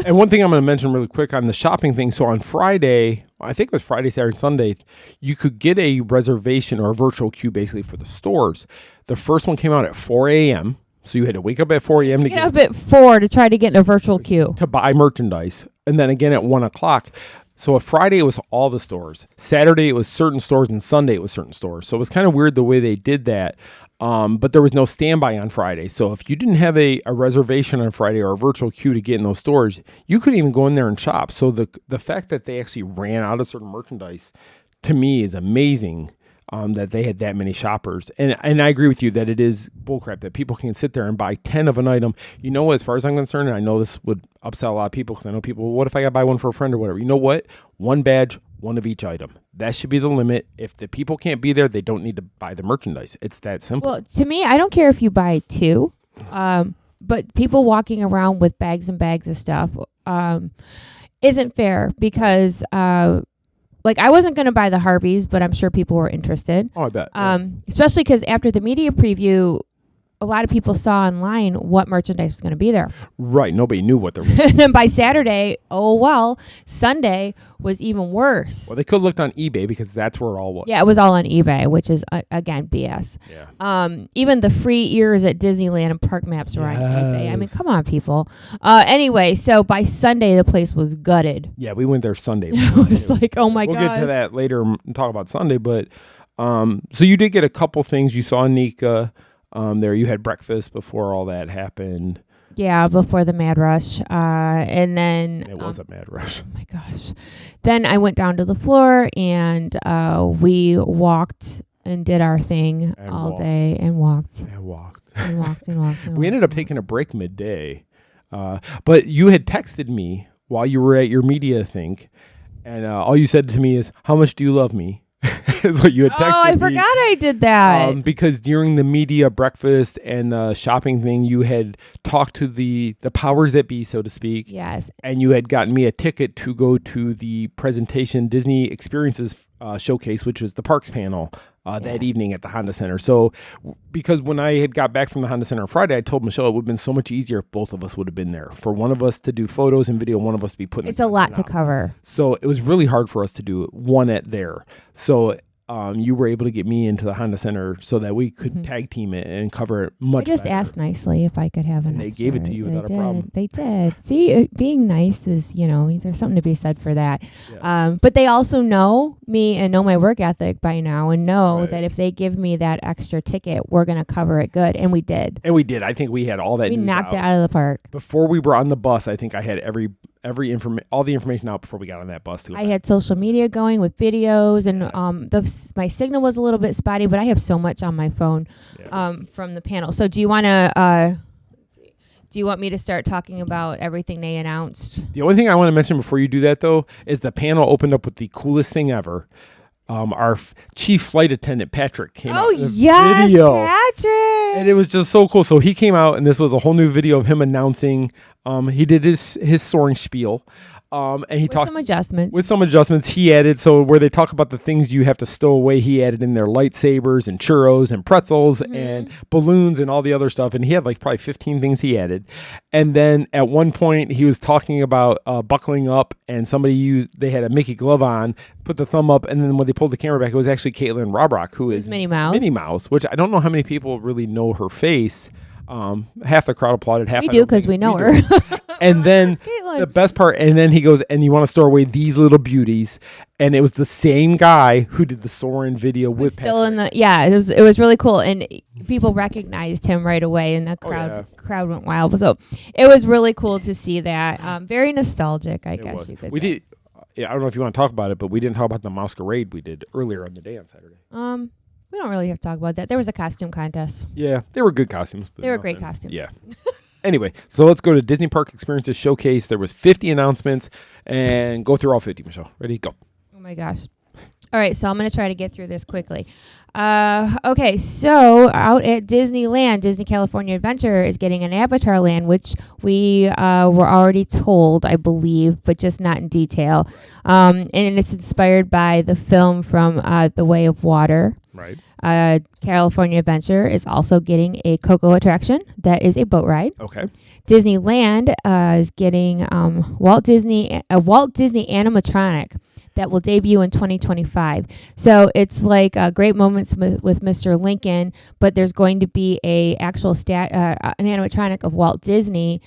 And one thing I'm going to mention really quick on the shopping thing. So on Friday, I think it was Friday, Saturday, Sunday, you could get a reservation or a virtual queue basically for the stores. The first one came out at 4 a.m., so you had to wake up at 4 a.m. to get up at 4 to try to get in a virtual queue. To buy merchandise. And then again at 1 o'clock. So Friday, it was all the stores. Saturday, it was certain stores. And Sunday, it was certain stores. So it was kind of weird the way they did that. But there was no standby on Friday. So if you didn't have a reservation on Friday or a virtual queue to get in those stores, you couldn't even go in there and shop. So the fact that they actually ran out of certain merchandise, to me, is amazing. That they had that many shoppers. And I agree with you that it is bullcrap that people can sit there and buy 10 of an item. You know what, as far as I'm concerned, and I know this would upset a lot of people because I know people, what if I got to buy one for a friend or whatever? You know what? One badge, one of each item. That should be the limit. If the people can't be there, they don't need to buy the merchandise. It's that simple. Well, to me, I don't care if you buy 2, but people walking around with bags and bags of stuff isn't fair because... I wasn't going to buy the Harveys, but I'm sure people were interested. Oh, I bet. Especially because after the media preview, a lot of people saw online what merchandise was going to be there. Right. Nobody knew what there was. And then by Saturday, Sunday was even worse. Well, they could have looked on eBay because that's where it all was. Yeah, it was all on eBay, which is, again, BS. Yeah. Even the free ears at Disneyland and Park Maps were on eBay. I mean, come on, people. Anyway, so by Sunday, the place was gutted. Yeah, we went there Sunday. It was like, oh my gosh. We'll get to that later and talk about Sunday, but so you did get a couple things. You saw Nika there. You had breakfast before all that happened. Yeah, before the Mad Rush. And then... It was a Mad Rush. Oh, my gosh. Then I went down to the floor, and we walked and did our thing all day and walked. And walked. And walked and walked. We ended up taking a break midday. But you had texted me while you were at your media thing, and all you said to me is, "How much do you love me?" Is what you had texted me. Oh, I forgot I did that. Because during the media breakfast and the shopping thing, you had talked to the powers that be, so to speak. Yes. And you had gotten me a ticket to go to the presentation Disney Experiences showcase, which was the parks panel that evening at the Honda Center. So because when I had got back from the Honda Center on Friday, I told Michele it would have been so much easier if both of us would have been there. For one of us to do photos and video, one of us to be putting It's a lot to cover. So it was really hard for us to do one at there. So you were able to get me into the Honda Center so that we could tag team it and cover it much I just better. asked nicely if I could have an They extra. gave it to you without a problem. They did. See, being nice is, there's something to be said for that. Yes. But they also know me and know my work ethic by now and know that if they give me that extra ticket, we're going to cover it good. And we did. And we did. I think we had all that We news knocked it out of the park. Before we were on the bus, I think I had all the information out before we got on that bus too. I had social media going with videos, and my signal was a little bit spotty, but I have so much on my phone from the panel. So do you want to? Do you want me to start talking about everything they announced? The only thing I want to mention before you do that, though, is the panel opened up with the coolest thing ever. Our chief flight attendant, Patrick, came out in the video. Patrick! And it was just so cool. So he came out, and this was a whole new video of him announcing. He did his soaring spiel. And he talked with some adjustments he added. So where they talk about the things you have to stow away, he added in there lightsabers and churros and pretzels and balloons and all the other stuff. And he had like probably 15 things he added. And then at one point he was talking about buckling up, and they had a Mickey glove on, put the thumb up, and then when they pulled the camera back, it was actually Caitlin Robrock, who is Minnie Mouse, which I don't know how many people really know her face. Half the crowd applauded, half we do because we know her. And then the best part, and then he goes, and you want to store away these little beauties, and it was the same guy who did the Soarin' video with still Patrick. it was really cool, and people recognized him right away, and the crowd went wild. So it was really cool to see that. Very nostalgic, I guess you could say. Did. I don't know if you want to talk about it, but we didn't talk about the masquerade we did earlier on the day on Saturday. We don't really have to talk about that. There was a costume contest. Yeah, they were good costumes. They were great costumes. Yeah. Anyway, so let's go to Disney Park Experiences Showcase. There was 50 announcements, and go through all 50, Michele. Ready? Go. Oh, my gosh. All right, so I'm going to try to get through this quickly. Okay, so out at Disneyland, Disney California Adventure is getting an Avatar land, which we were already told, I believe, but just not in detail. And it's inspired by the film from The Way of Water. Right. California Adventure is also getting a Coco attraction that is a boat ride. Okay. Disneyland is getting Walt Disney animatronic that will debut in 2025. So it's like Great Moments with Mr. Lincoln, but there's going to be a actual an animatronic of Walt Disney,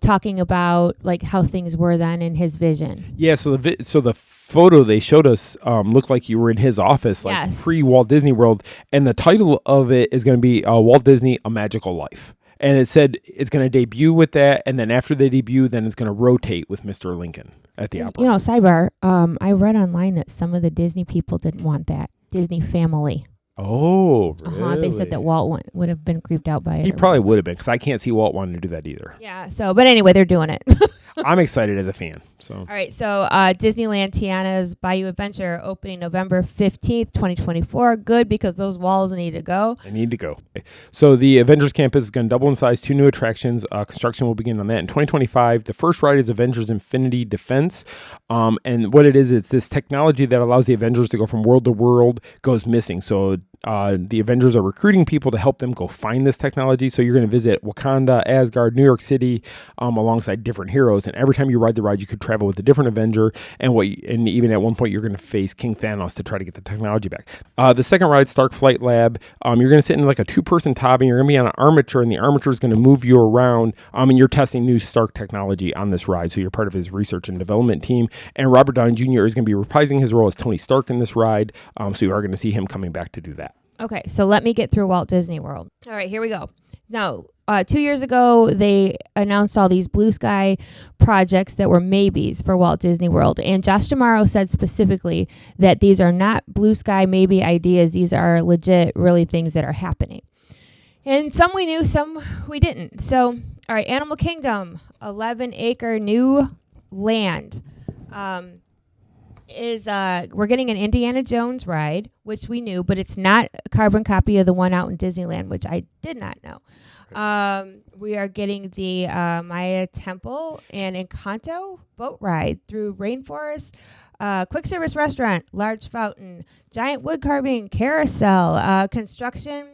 talking about like how things were then in his vision. Yeah. So the photo they showed us looked like you were in his office, like pre-Walt Disney World, and the title of it is going to be Walt Disney: A Magical Life. And it said it's going to debut with that, and then after they debut, then it's going to rotate with Mr. Lincoln at the opera. Sidebar, I read online that some of the Disney people didn't want that. Disney family. Oh, really? They said that Walt would have been creeped out by it. He probably would have been, because I can't see Walt wanting to do that either. Yeah, but anyway, they're doing it. I'm excited as a fan. So. All right, so Disneyland Tiana's Bayou Adventure opening November 15th, 2024. Good, because those walls need to go. They need to go. So the Avengers Campus is going to double in size, 2 new attractions. Construction will begin on that in 2025. The first ride is Avengers Infinity Defense. And what it is, it's this technology that allows the Avengers to go from world to world, goes missing. So the Avengers are recruiting people to help them go find this technology. So you're going to visit Wakanda, Asgard, New York City, alongside different heroes. And every time you ride the ride, you could travel with a different Avenger. And even at one point, you're going to face King Thanos to try to get the technology back. The second ride, Stark Flight Lab, you're going to sit in like a 2-person top, and you're going to be on an armature, and the armature is going to move you around. And you're testing new Stark technology on this ride. So you're part of his research and development team. And Robert Downey Jr. is going to be reprising his role as Tony Stark in this ride. So you are going to see him coming back to do that. Okay, so let me get through Walt Disney World. All right, here we go. Now, 2 years ago, they announced all these blue sky projects that were maybes for Walt Disney World. And Josh D'Amaro said specifically that these are not blue sky maybe ideas. These are legit, really things that are happening. And some we knew, some we didn't. So, all right, Animal Kingdom, 11-acre new land. We're getting an Indiana Jones ride, which we knew, but it's not a carbon copy of the one out in Disneyland, which I did not know. We are getting the Maya Temple and Encanto boat ride through rainforest, quick service restaurant, large fountain, giant wood carving, carousel. Construction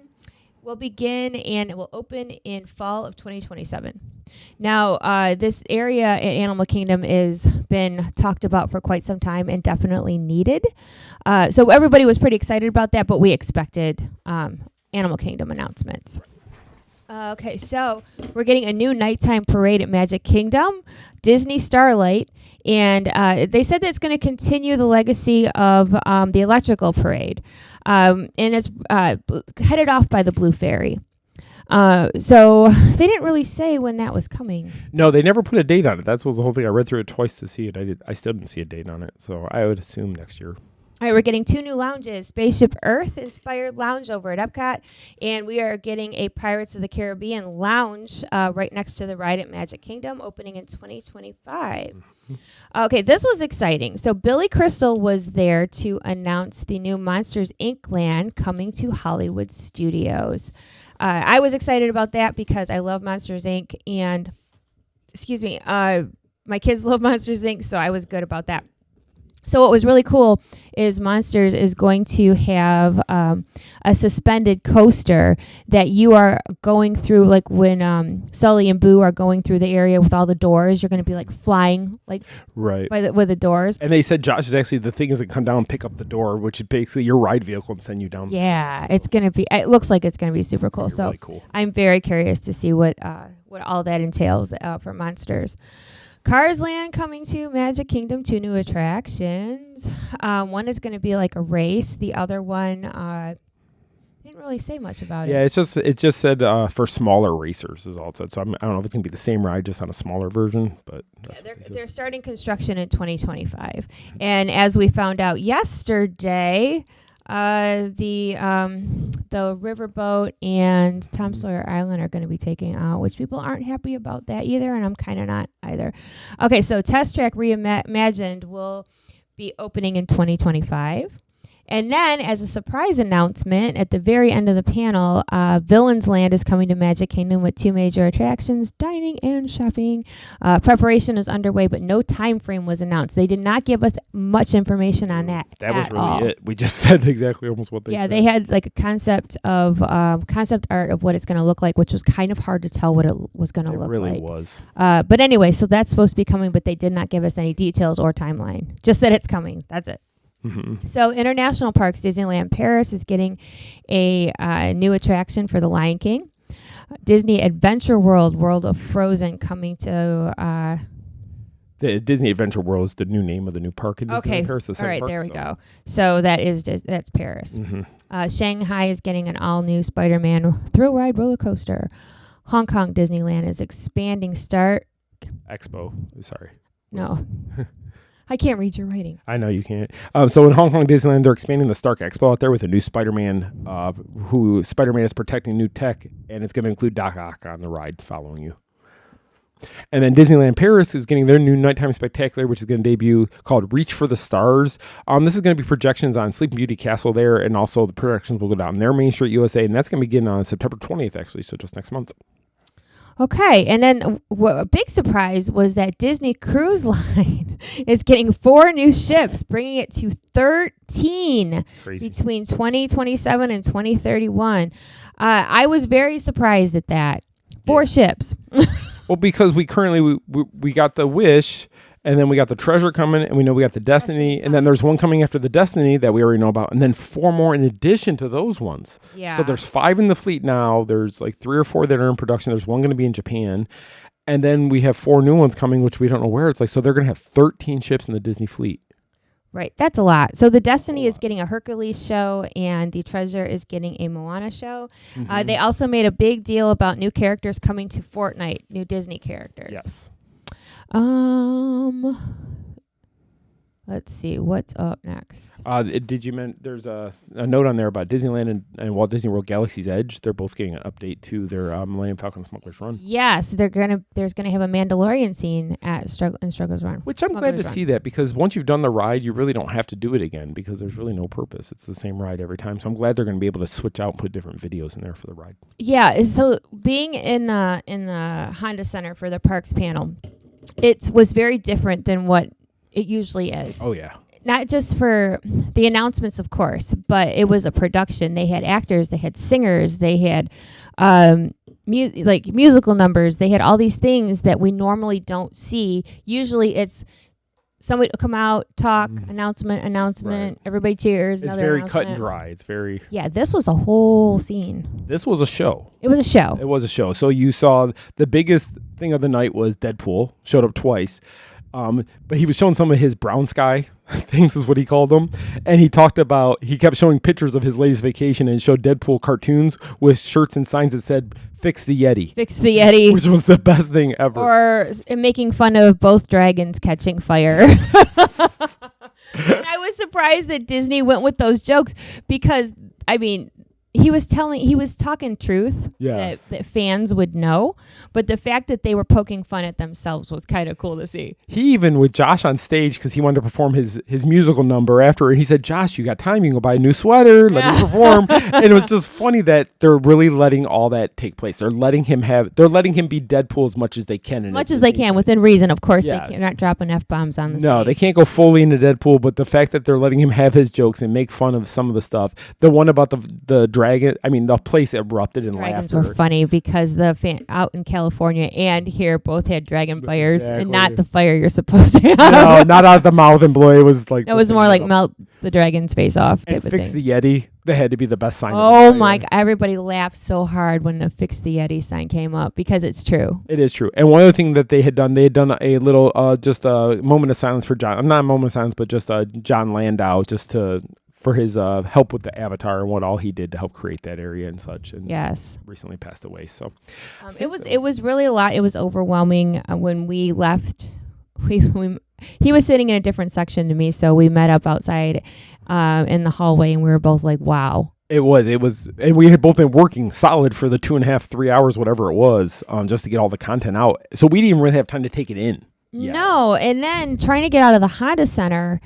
will begin and it will open in fall of 2027. Now, this area at Animal Kingdom has been talked about for quite some time and definitely needed. So everybody was pretty excited about that, but we expected Animal Kingdom announcements. Okay, so we're getting a new nighttime parade at Magic Kingdom, Disney Starlight, and they said that it's going to continue the legacy of the electrical parade, and it's headed off by the Blue Fairy. So they didn't really say when that was coming. No, they never put a date on it. That was the whole thing. I read through it twice to see it. I still didn't see a date on it, so I would assume next year. All right, we're getting 2 new lounges, Spaceship Earth-inspired lounge over at Epcot, and we are getting a Pirates of the Caribbean lounge right next to the ride at Magic Kingdom, opening in 2025. Okay, this was exciting. So Billy Crystal was there to announce the new Monsters, Inc. land coming to Hollywood Studios. I was excited about that because I love Monsters, Inc. And, my kids love Monsters, Inc., so I was good about that. So what was really cool is Monsters is going to have a suspended coaster that you are going through, like when Sully and Boo are going through the area with all the doors. You're going to be like flying, like right with the doors. And they said Josh is actually the thing is to come down and pick up the door, which is basically your ride vehicle, and send you down. Yeah, it's going to be. It looks like it's going to be super cool. So really cool. I'm very curious to see what all that entails for Monsters. Cars Land coming to Magic Kingdom, 2 new attractions. One is going to be like a race. The other one didn't really say much about it. Yeah, it just said for smaller racers is all it said. So I don't know if it's going to be the same ride, just on a smaller version. But they're starting construction in 2025. And as we found out yesterday, the riverboat and Tom Sawyer Island are going to be taking out, which people aren't happy about that either, and I'm kind of not either. Okay, so Test Track Reimagined will be opening in 2025. And then, as a surprise announcement, at the very end of the panel, Villains Land is coming to Magic Kingdom with 2 major attractions, dining and shopping. Preparation is underway, but no time frame was announced. They did not give us much information on that. That was really it. We just said exactly almost what they said. Yeah, they had like a concept art of what it's going to look like, which was kind of hard to tell what it was going to look like. It really was. But anyway, so that's supposed to be coming, but they did not give us any details or timeline. Just that it's coming. That's it. Mm-hmm. So International Parks, Disneyland Paris is getting a new attraction for The Lion King. Disney Adventure World, World of Frozen, coming to... the Disney Adventure World is the new name of the new park in Disneyland Paris. All right, there we go. So that's Paris. Mm-hmm. Shanghai is getting an all-new Spider-Man thrill ride roller coaster. Hong Kong Disneyland is expanding Expo. Sorry. No. I can't read your writing. I know you can't. So in Hong Kong Disneyland, they're expanding the Stark Expo out there with a new Spider-Man, who Spider-Man is protecting new tech, and it's going to include Doc Ock on the ride following you. And then Disneyland Paris is getting their new nighttime spectacular, which is going to debut, called Reach for the Stars. This is going to be projections on Sleeping Beauty Castle there, and also the projections will go down their Main Street USA, and that's going to begin on September 20th, actually, so just next month. Okay, and then a big surprise was that Disney Cruise Line is getting 4 new ships, bringing it to 13 Crazy. between 2027 and 2031. I was very surprised at that. 4 ships. Well, because we currently we got the Wish, and then we got the Treasure coming, and we know we got the Destiny, and then there's one coming after the Destiny that we already know about, and then 4 more in addition to those ones. Yeah. So there's 5 in the fleet now. There's like 3 or 4 that are in production. There's one going to be in Japan, and then we have 4 new ones coming, which we don't know where. It's like, so they're going to have 13 ships in the Disney fleet. Right, that's a lot. So the Destiny is getting a Hercules show, and the Treasure is getting a Moana show. They also made a big deal about new characters coming to Fortnite, new Disney characters. Yes. Let's see what's up next. Did you there's a note on there about Disneyland and Walt Disney World Galaxy's Edge? They're both getting an update to their Millennium Falcon Smuggler's Run. Yes, there's gonna have a Mandalorian scene at Smuggler's Run. Which I'm glad to see that, because once you've done the ride, you really don't have to do it again, because there's really no purpose. It's the same ride every time. So I'm glad they're going to be able to switch out and put different videos in there for the ride. Yeah, so being in the Honda Center for the parks panel, it was very different than what it usually is. Oh, yeah. Not just for the announcements, of course, but it was a production. They had actors, they had singers, they had musical numbers. They had all these things that we normally don't see. Usually it's somebody will come out, talk, announcement, Right. everybody cheers. It's very cut and dry. It's very... Yeah, this was a whole scene. This was a show. It was a show. It was a show. So you saw the biggest thing of the night was Deadpool. Showed up twice. But he was showing some of his brown sky things, is what he called them. And he kept showing pictures of his latest vacation and showed Deadpool cartoons with shirts and signs that said, "Fix the Yeti." Fix the Yeti. Which was the best thing ever. Or making fun of both dragons catching fire. And I was surprised that Disney went with those jokes because, I mean, he was talking truth that fans would know, but the fact that they were poking fun at themselves was kind of cool to see. He even, with Josh on stage, because he wanted to perform his musical number after, he said, "Josh, you got time, you can go buy a new sweater, let me perform." And it was just funny that they're really letting all that take place. They're letting him be Deadpool as much as they can. As much as they can, within reason, of course. Yes. They're not dropping F-bombs on the stage. No, they can't go fully into Deadpool, but the fact that they're letting him have his jokes and make fun of some of the stuff. The one about the dragon, I mean, the place erupted in Dragons laughter. were funny because out in California and here both had dragon fires, and not the fire you're supposed to have. No, not out of the mouth and blow. It was like... It was more like melt the dragon's face off type and of Fix thing. the Yeti. That had to be the best sign. Oh my God. Everybody laughed so hard when the Fix the Yeti sign came up because it's true. It is true. And one other thing that they had done a little, just a moment of silence for John. Not a moment of silence, but just John Landau, for his help with the Avatar and what all he did to help create that area and such. And yes, recently passed away. So it was really a lot. It was overwhelming when we left. He was sitting in a different section to me, so we met up outside in the hallway, and we were both like, "Wow." It was, and we had both been working solid for the 2.5, 3 hours, whatever it was, just to get all the content out. So we didn't even really have time to take it in. Yeah. No, and then trying to get out of the Honda Center,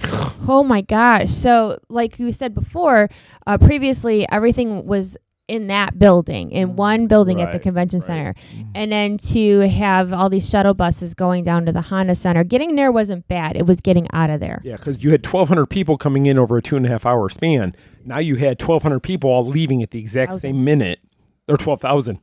oh my gosh. So like you said before, previously everything was in that building, in one building at the convention center. And then to have all these shuttle buses going down to the Honda Center, getting there wasn't bad. It was getting out of there. Yeah, because you had 1,200 people coming in over a 2.5 hour span. Now you had 1,200 people all leaving at the exact same minute, or 12,000.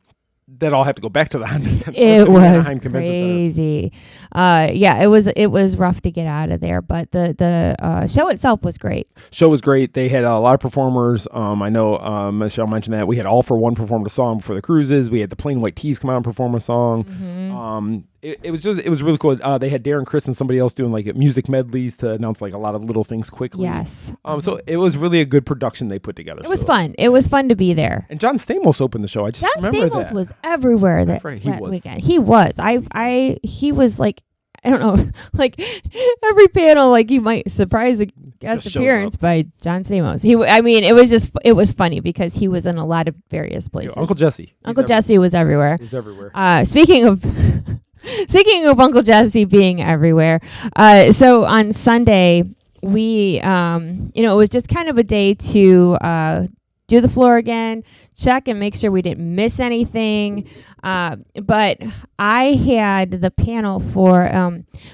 That all have to go back to the Honda Center. It was crazy. It was rough to get out of there, but the show itself was great. Show was great. They had a lot of performers. I know Michele mentioned that we had All For One perform a song for the cruises. We had the Plain White Tees come out and perform a song. It was really cool. They had Darren, Chris, and somebody else doing like music medleys to announce like a lot of little things quickly. Yes. So it was really a good production they put together. It was fun. It was fun to be there. And John Stamos opened the show. John Stamos was everywhere that weekend. He was. He was like, I don't know, like every panel, like you might surprise a guest appearance by John Stamos. It was funny because he was in a lot of various places. Uncle Jesse. Jesse was everywhere. He's everywhere. Speaking of Uncle Jesse being everywhere, so on Sunday we, it was just kind of a day to do do the floor again, check and make sure we didn't miss anything. But I had the panel for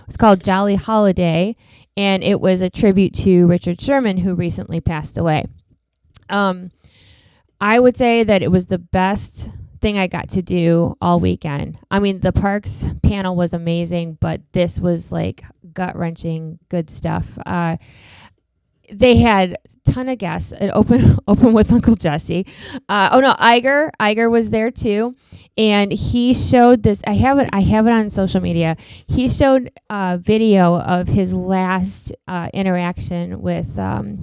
it's called Jolly Holiday, and it was a tribute to Richard Sherman, who recently passed away. I would say that it was the best thing I got to do all weekend. I mean, the parks panel was amazing, but this was like gut-wrenching good stuff. They had a ton of guests. It open with Uncle Jesse. Iger was there too, and he showed this. I have it on social media. He showed a video of his last interaction with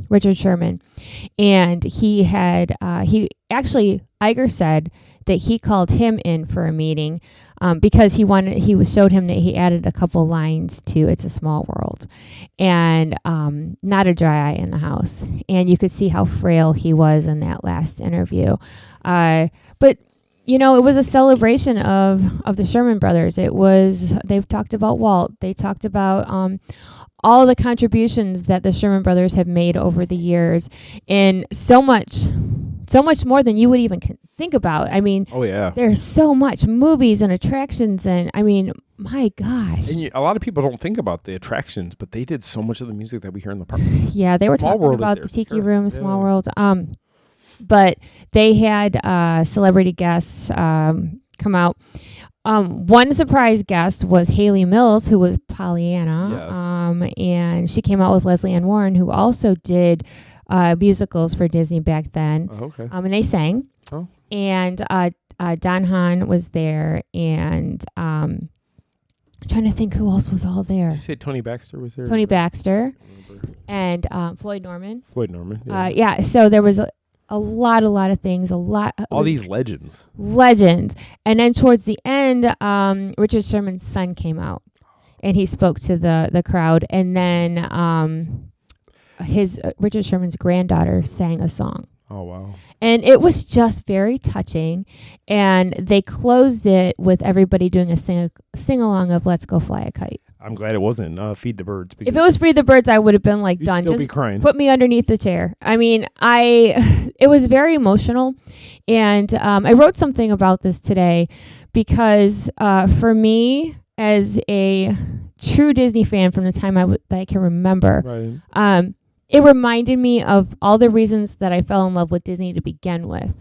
Richard Sherman, and Iger said that he called him in for a meeting because he showed him that he added a couple lines to "It's a Small World," and not a dry eye in the house, and you could see how frail he was in that last interview. But it was a celebration of the Sherman brothers. They've talked about Walt. They talked about all the contributions that the Sherman brothers have made over the years, and so much more than you would even think about. I mean, there's so much movies and attractions, and I mean, my gosh. And a lot of people don't think about the attractions, but they did so much of the music that we hear in the park. Yeah, they were talking about the Tiki Room, Small World. But they had celebrity guests come out. One surprise guest was Haley Mills, who was Pollyanna. Yes. And she came out with Leslie Ann Warren, who also did musicals for Disney back then. Oh, okay. And they sang. Oh. And Don Hahn was there, and I'm trying to think who else was all there. Did you say Tony Baxter was there? Tony Baxter and Floyd Norman. Floyd Norman. Yeah. So there was a lot of things. All these legends. And then towards the end, Richard Sherman's son came out, and he spoke to the crowd, and then Richard Sherman's granddaughter sang a song. Oh, wow. And it was just very touching. And they closed it with everybody doing a sing-along of Let's Go Fly a Kite. I'm glad it wasn't Feed the Birds. If it was Feed the Birds, I would have been like, done. Still Just be crying. Put me underneath the chair. I mean, it was very emotional. And I wrote something about this today because for me, as a true Disney fan from the time that I can remember, right. It reminded me of all the reasons that I fell in love with Disney to begin with.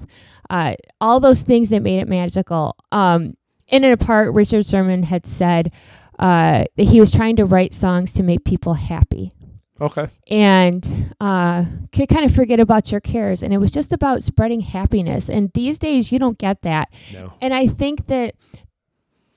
All those things that made it magical. In a part, Richard Sherman had said that he was trying to write songs to make people happy. Okay. And could kind of forget about your cares. And it was just about spreading happiness. And these days, you don't get that. No. And I think that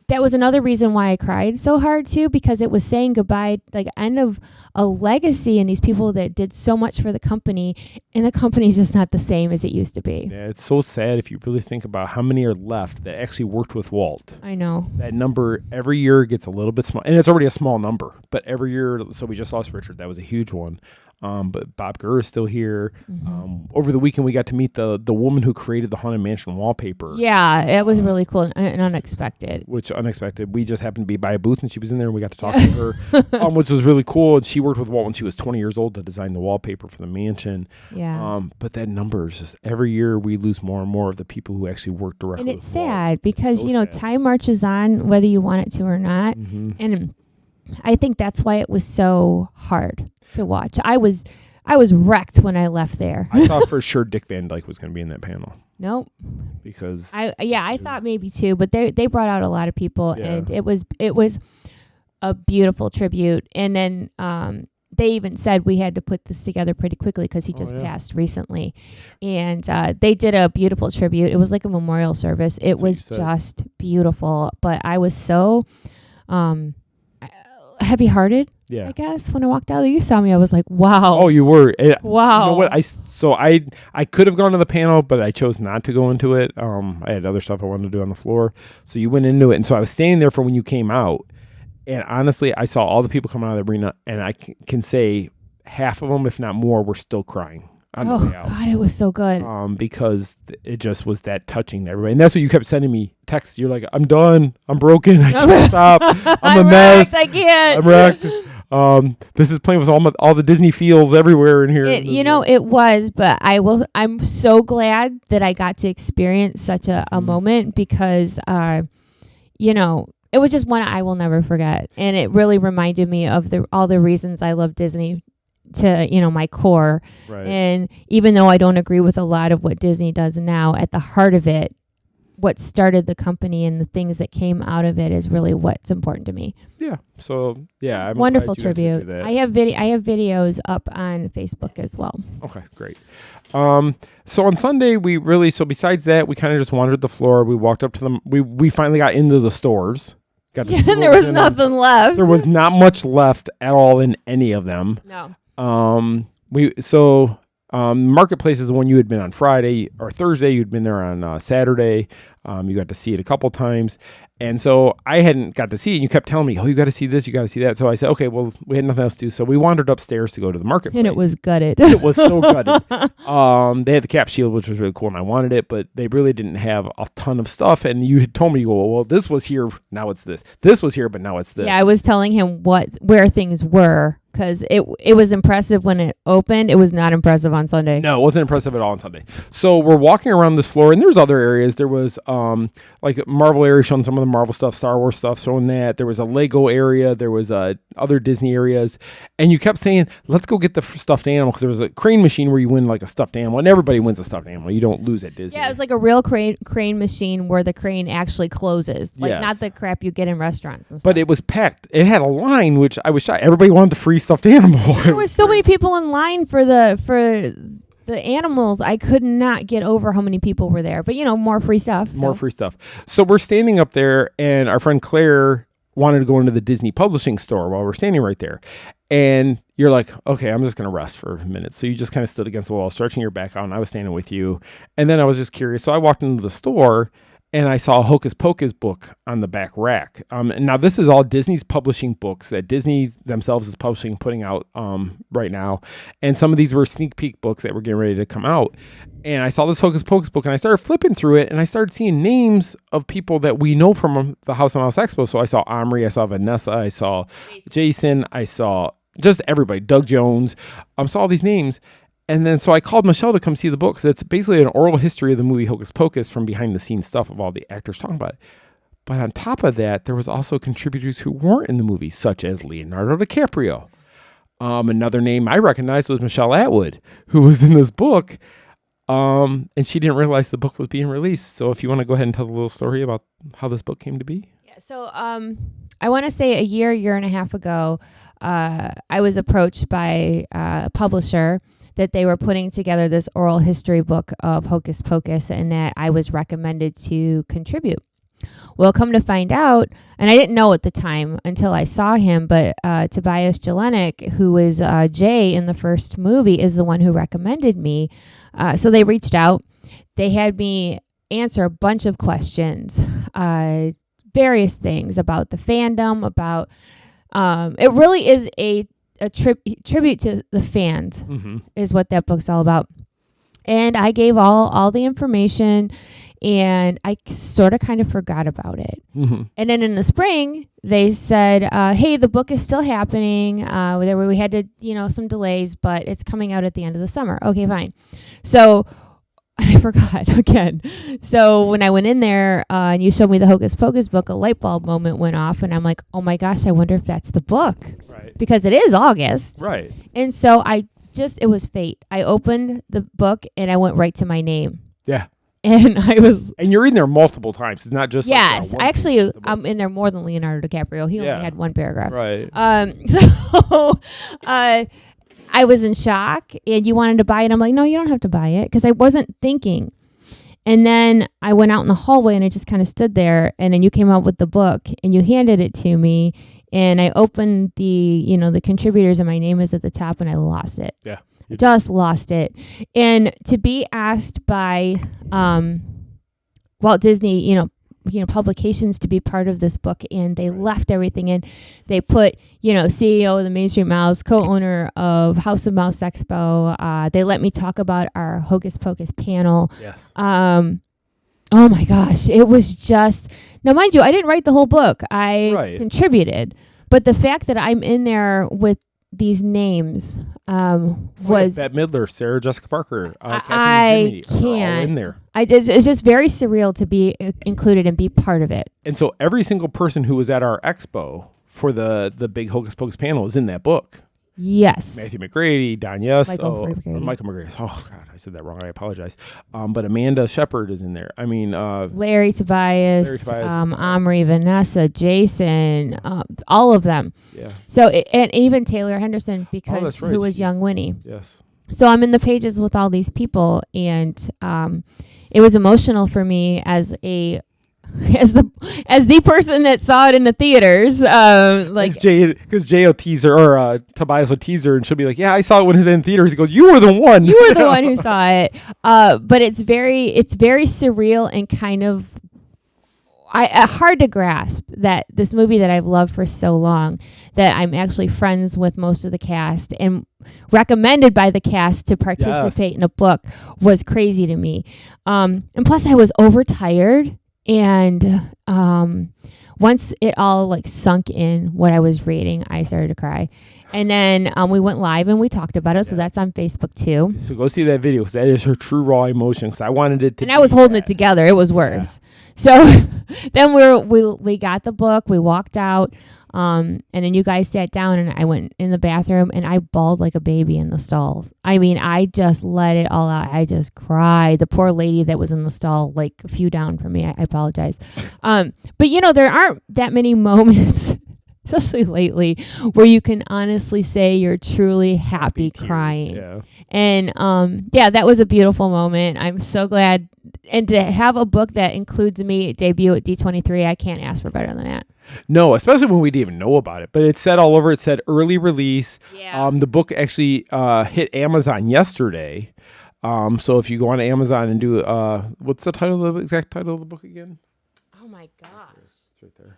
was another reason why I cried so hard too, because it was saying goodbye, like end of a legacy, and these people that did so much for the company, and the company's just not the same as it used to be. Yeah, it's so sad if you really think about how many are left that actually worked with Walt. I know. That number every year gets a little bit small, and it's already a small number, but every year, so we just lost Richard. That was a huge one. But Bob Gurr is still here. Mm-hmm. Over the weekend, we got to meet the woman who created the Haunted Mansion wallpaper. Yeah, it was really cool and unexpected. Unexpected. We just happened to be by a booth, and she was in there, and we got to talk to her, which was really cool. And she worked with Walt when she was 20 years old to design the wallpaper for the mansion. Yeah. But that number is just every year we lose more and more of the people who actually work directly with And it's Walt. sad because, sad. time marches on whether you want it to or not. Mm-hmm. And I think that's why it was so hard to watch. I was wrecked when I left there. I thought for sure Dick Van Dyke was going to be in that panel. Nope. Because I thought maybe too, but they brought out a lot of people, Yeah. and it was a beautiful tribute. And then they even said we had to put this together pretty quickly because he just passed recently, and they did a beautiful tribute. It was like a memorial service. It was just beautiful, but I was so heavy-hearted. Yeah. I guess when I walked out, you saw me. I was like, "Wow!" Oh, you were. Wow. You know what? I could have gone to the panel, but I chose not to go into it. I had other stuff I wanted to do on the floor, so you went into it, and so I was standing there for when you came out. And honestly, I saw all the people coming out of the arena, and I can say half of them, if not more, were still crying on the way out. God, it was so good. Because it just was that touching to everybody. And that's what you kept sending me texts. You're like, I'm done. I'm broken. I can't stop. I'm a mess. I can't. I'm wrecked. This is playing with all the Disney feels everywhere in here. It was, but I'm so glad that I got to experience such a moment because, it was just one I will never forget. And it really reminded me of all the reasons I love Disney to, my core. Right. And even though I don't agree with a lot of what Disney does now, at the heart of it, what started the company and the things that came out of it is really what's important to me. Yeah. So I'm wonderful glad you got to do tribute. that. I have videos up on Facebook as well. Okay, great. So on Sunday besides that, we kind of just wandered the floor. We walked up to we finally got into the stores. And there was nothing left. There was not much left at all in any of them. No. Marketplace is the one you had been on Friday or Thursday. You'd been there on Saturday. You got to see it a couple times. And so I hadn't got to see it. And you kept telling me, oh, you got to see this, you got to see that. So I said, okay, well, we had nothing else to do. So we wandered upstairs to go to the marketplace. And it was gutted. It was so gutted. They had the cap shield, which was really cool, and I wanted it, but they really didn't have a ton of stuff. And you had told me, well, this was here, now it's this. This was here, but now it's this. Yeah, I was telling him where things were. Because it was impressive when it opened. It was not impressive on Sunday. No, it wasn't impressive at all on Sunday. So we're walking around this floor, and there's other areas. There was like Marvel area showing some of the Marvel stuff, Star Wars stuff showing that. There was a Lego area. There was other Disney areas. And you kept saying, let's go get the stuffed animal, because there was a crane machine where you win like a stuffed animal. And everybody wins a stuffed animal. You don't lose at Disney. Yeah, it was like a real crane machine where the crane actually closes. Like Yes. not the crap you get in restaurants and stuff. But it was packed. It had a line, which I was shocked. Everybody wanted the free stuffed animal. There was so many people in line for the animals. I could not get over how many people were there. But more free stuff. More free stuff. So we're standing up there, and our friend Claire wanted to go into the Disney publishing store while we're standing right there. And you're like, okay, I'm just going to rest for a minute. So you just kind of stood against the wall, stretching your back out, and I was standing with you. And then I was just curious. So I walked into the store, and I saw a Hocus Pocus book on the back rack. And now this is all Disney's publishing books that Disney themselves is publishing, putting out right now. And some of these were sneak peek books that were getting ready to come out. And I saw this Hocus Pocus book, and I started flipping through it, and I started seeing names of people that we know from the House of Mouse Expo. So I saw Omri, I saw Vanessa, I saw Jason, I saw just everybody, Doug Jones. Saw all these names. And then so I called Michele to come see the book, because it's basically an oral history of the movie Hocus Pocus from behind the scenes stuff of all the actors talking about it. But on top of that, there was also contributors who weren't in the movie, such as Leonardo DiCaprio. Another name I recognized was Michele Atwood, who was in this book. And she didn't realize the book was being released. So if you want to go ahead and tell a little story about how this book came to be. Yeah, so I want to say a year and a half ago, I was approached by a publisher that they were putting together this oral history book of Hocus Pocus, and that I was recommended to contribute. Well, come to find out, and I didn't know at the time until I saw him, but Tobias Jelinek, who was Jay in the first movie, is the one who recommended me. So they reached out. They had me answer a bunch of questions, various things about the fandom, about it really is a tribute to the fans, is what that book's all about. And I gave all the information, and I sort of kind of forgot about it. And then in the spring, they said, hey, the book is still happening. We had to, some delays, but it's coming out at the end of the summer. Okay, fine. So I forgot again. So when I went in there and you showed me the Hocus Pocus book, a light bulb moment went off, and I'm like, oh my gosh, I wonder if that's the book. Right. Because it is August. Right. And so it was fate. I opened the book and I went right to my name. Yeah. And and you're in there multiple times. It's not just yes. I'm in there more than Leonardo DiCaprio. He only had one paragraph. Right. So I was in shock, and you wanted to buy it. I'm like, no, you don't have to buy it, because I wasn't thinking. And then I went out in the hallway, and I just kind of stood there, and then you came out with the book, and you handed it to me, and I opened the contributors, and my name is at the top, and I lost it. Yeah. Just lost it. And to be asked by Walt Disney, publications to be part of this book, and they left everything in. They put, CEO of the Main Street Mouse, co-owner of House of Mouse Expo. They let me talk about our Hocus Pocus panel. Yes. Oh my gosh, it was just, now mind you, I didn't write the whole book. I contributed, But the fact that I'm in there with these names was Bette Midler, Sarah Jessica Parker, I Kathy Jimmy, all can't. in there. It's just very surreal to be included and be part of it. And so every single person who was at our expo for the big Hocus Pocus panel is in that book. Yes. Matthew McGrady, Don Yes, Michael McGrady. Michael McGrady. Oh God, I said that wrong. I apologize. But Amanda Shepard is in there. I mean, Larry Tobias, Omri, Vanessa, Jason, all of them. Yeah. So and even Taylor Henderson, because that's right. who was young Winnie. Yes. So I'm in the pages with all these people, and it was emotional for me as the person that saw it in the theaters. Because Jay will tease her, or Tobias will tease her, and she'll be like, "Yeah, I saw it when it was in theaters." He goes, "You were the one. You were the one who saw it." But it's very surreal and kind of hard to grasp that this movie that I've loved for so long, that I'm actually friends with most of the cast and recommended by the cast to participate in a book, was crazy to me. And plus I was overtired. And once it all like sunk in what I was reading, I started to cry. And then we went live and we talked about it. So that's on Facebook too. So go see that video, because that is her true raw emotion. Because I wanted it to. And I was holding it together. It was worse. Yeah. So then we got the book. We walked out. And then you guys sat down, and I went in the bathroom and I bawled like a baby in the stalls. I mean, I just let it all out. I just cried. The poor lady that was in the stall, like a few down from me. I apologize. But there aren't that many moments, especially lately, where you can honestly say you're truly happy crying. Yeah. And that was a beautiful moment. I'm so glad. And to have a book that includes me debut at D23, I can't ask for better than that. No, especially when we didn't even know about it. But it said all over. It said early release. Yeah. The book actually hit Amazon yesterday. So if you go on Amazon and do what's the exact title of the book again? Oh my gosh. It's right there.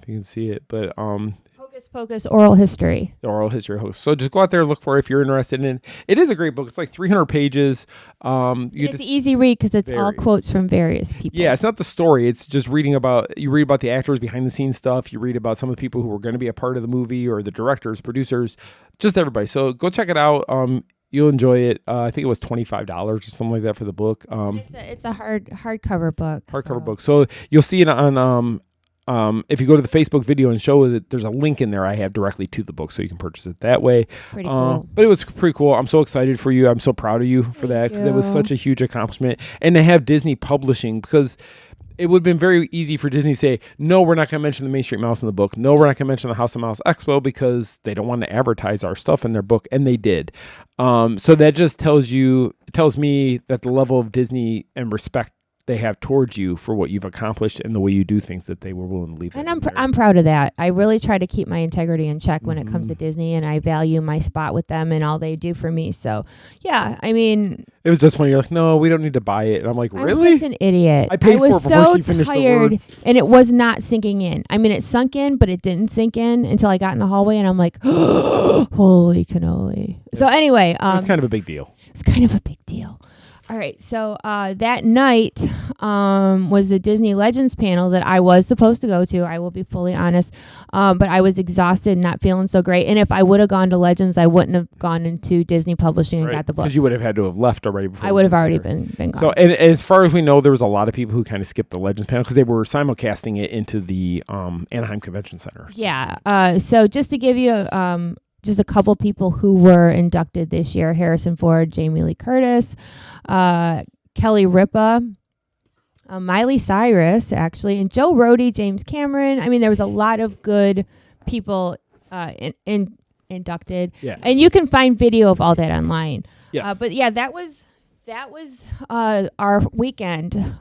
If you can see it, but Hocus Pocus Oral History. The Oral History Host. So just go out there and look for it if you're interested in it. It is a great book. It's like 300 pages. It's an easy read because it's all quotes from various people. Yeah, it's not the story. It's just you read about the actors behind the scenes stuff. You read about some of the people who were going to be a part of the movie, or the directors, producers, just everybody. So go check it out. You'll enjoy it. I think it was $25 or something like that for the book. It's a hardcover book. Hardcover book. So you'll see it on if you go to the Facebook video and show it, there's a link in there I have directly to the book, so you can purchase it that way. Pretty cool. But it was pretty cool. I'm so excited for you. I'm so proud of you for that, because it was such a huge accomplishment. And to have Disney publishing, because it would have been very easy for Disney to say, no, we're not going to mention the Main Street Mouse in the book. No, we're not going to mention the House of Mouse Expo, because they don't want to advertise our stuff in their book, and they did. So that just tells me that the level of Disney and respect they have towards you for what you've accomplished and the way you do things, that they were willing to leave. And I'm proud of that. I really try to keep my integrity in check when it comes to Disney, and I value my spot with them and all they do for me. So, yeah, I mean, it was just funny. You're like, no, we don't need to buy it. And I'm like, really? I'm such an idiot. I paid for it before she finished the words. And it was not sinking in. I mean, it sunk in, but it didn't sink in until I got in the hallway, and I'm like, holy cannoli. Yeah. So anyway, it was kind of a big deal. It's kind of a big deal. All right, so that night was the Disney Legends panel that I was supposed to go to. I will be fully honest, but I was exhausted, not feeling so great. And if I would have gone to Legends, I wouldn't have gone into Disney Publishing and got the book. Because you would have had to have left already before. I would have already been gone. So, and as far as we know, there was a lot of people who kind of skipped the Legends panel because they were simulcasting it into the Anaheim Convention Center. So. Yeah. So just to give you just a couple people who were inducted this year: Harrison Ford, Jamie Lee Curtis, Kelly Ripa, Miley Cyrus, actually, and Joe Rohde, James Cameron. I mean, there was a lot of good people inducted. Yeah. And you can find video of all that online. Yes. But yeah, that was our weekend.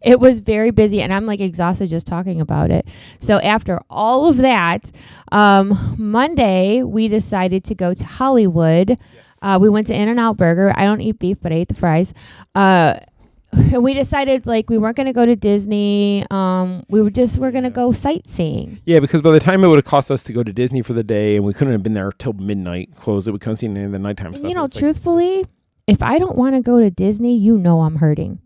It was very busy, and I'm like exhausted just talking about it. So after all of that, Monday we decided to go to Hollywood. Yes. We went to In-N-Out Burger. I don't eat beef, but I ate the fries. We decided like we weren't going to go to Disney. We're going to go sightseeing. Yeah, because by the time it would have cost us to go to Disney for the day, and we couldn't have been there till midnight, closed it. We couldn't see any of the nighttime stuff. Truthfully, if I don't want to go to Disney, I'm hurting.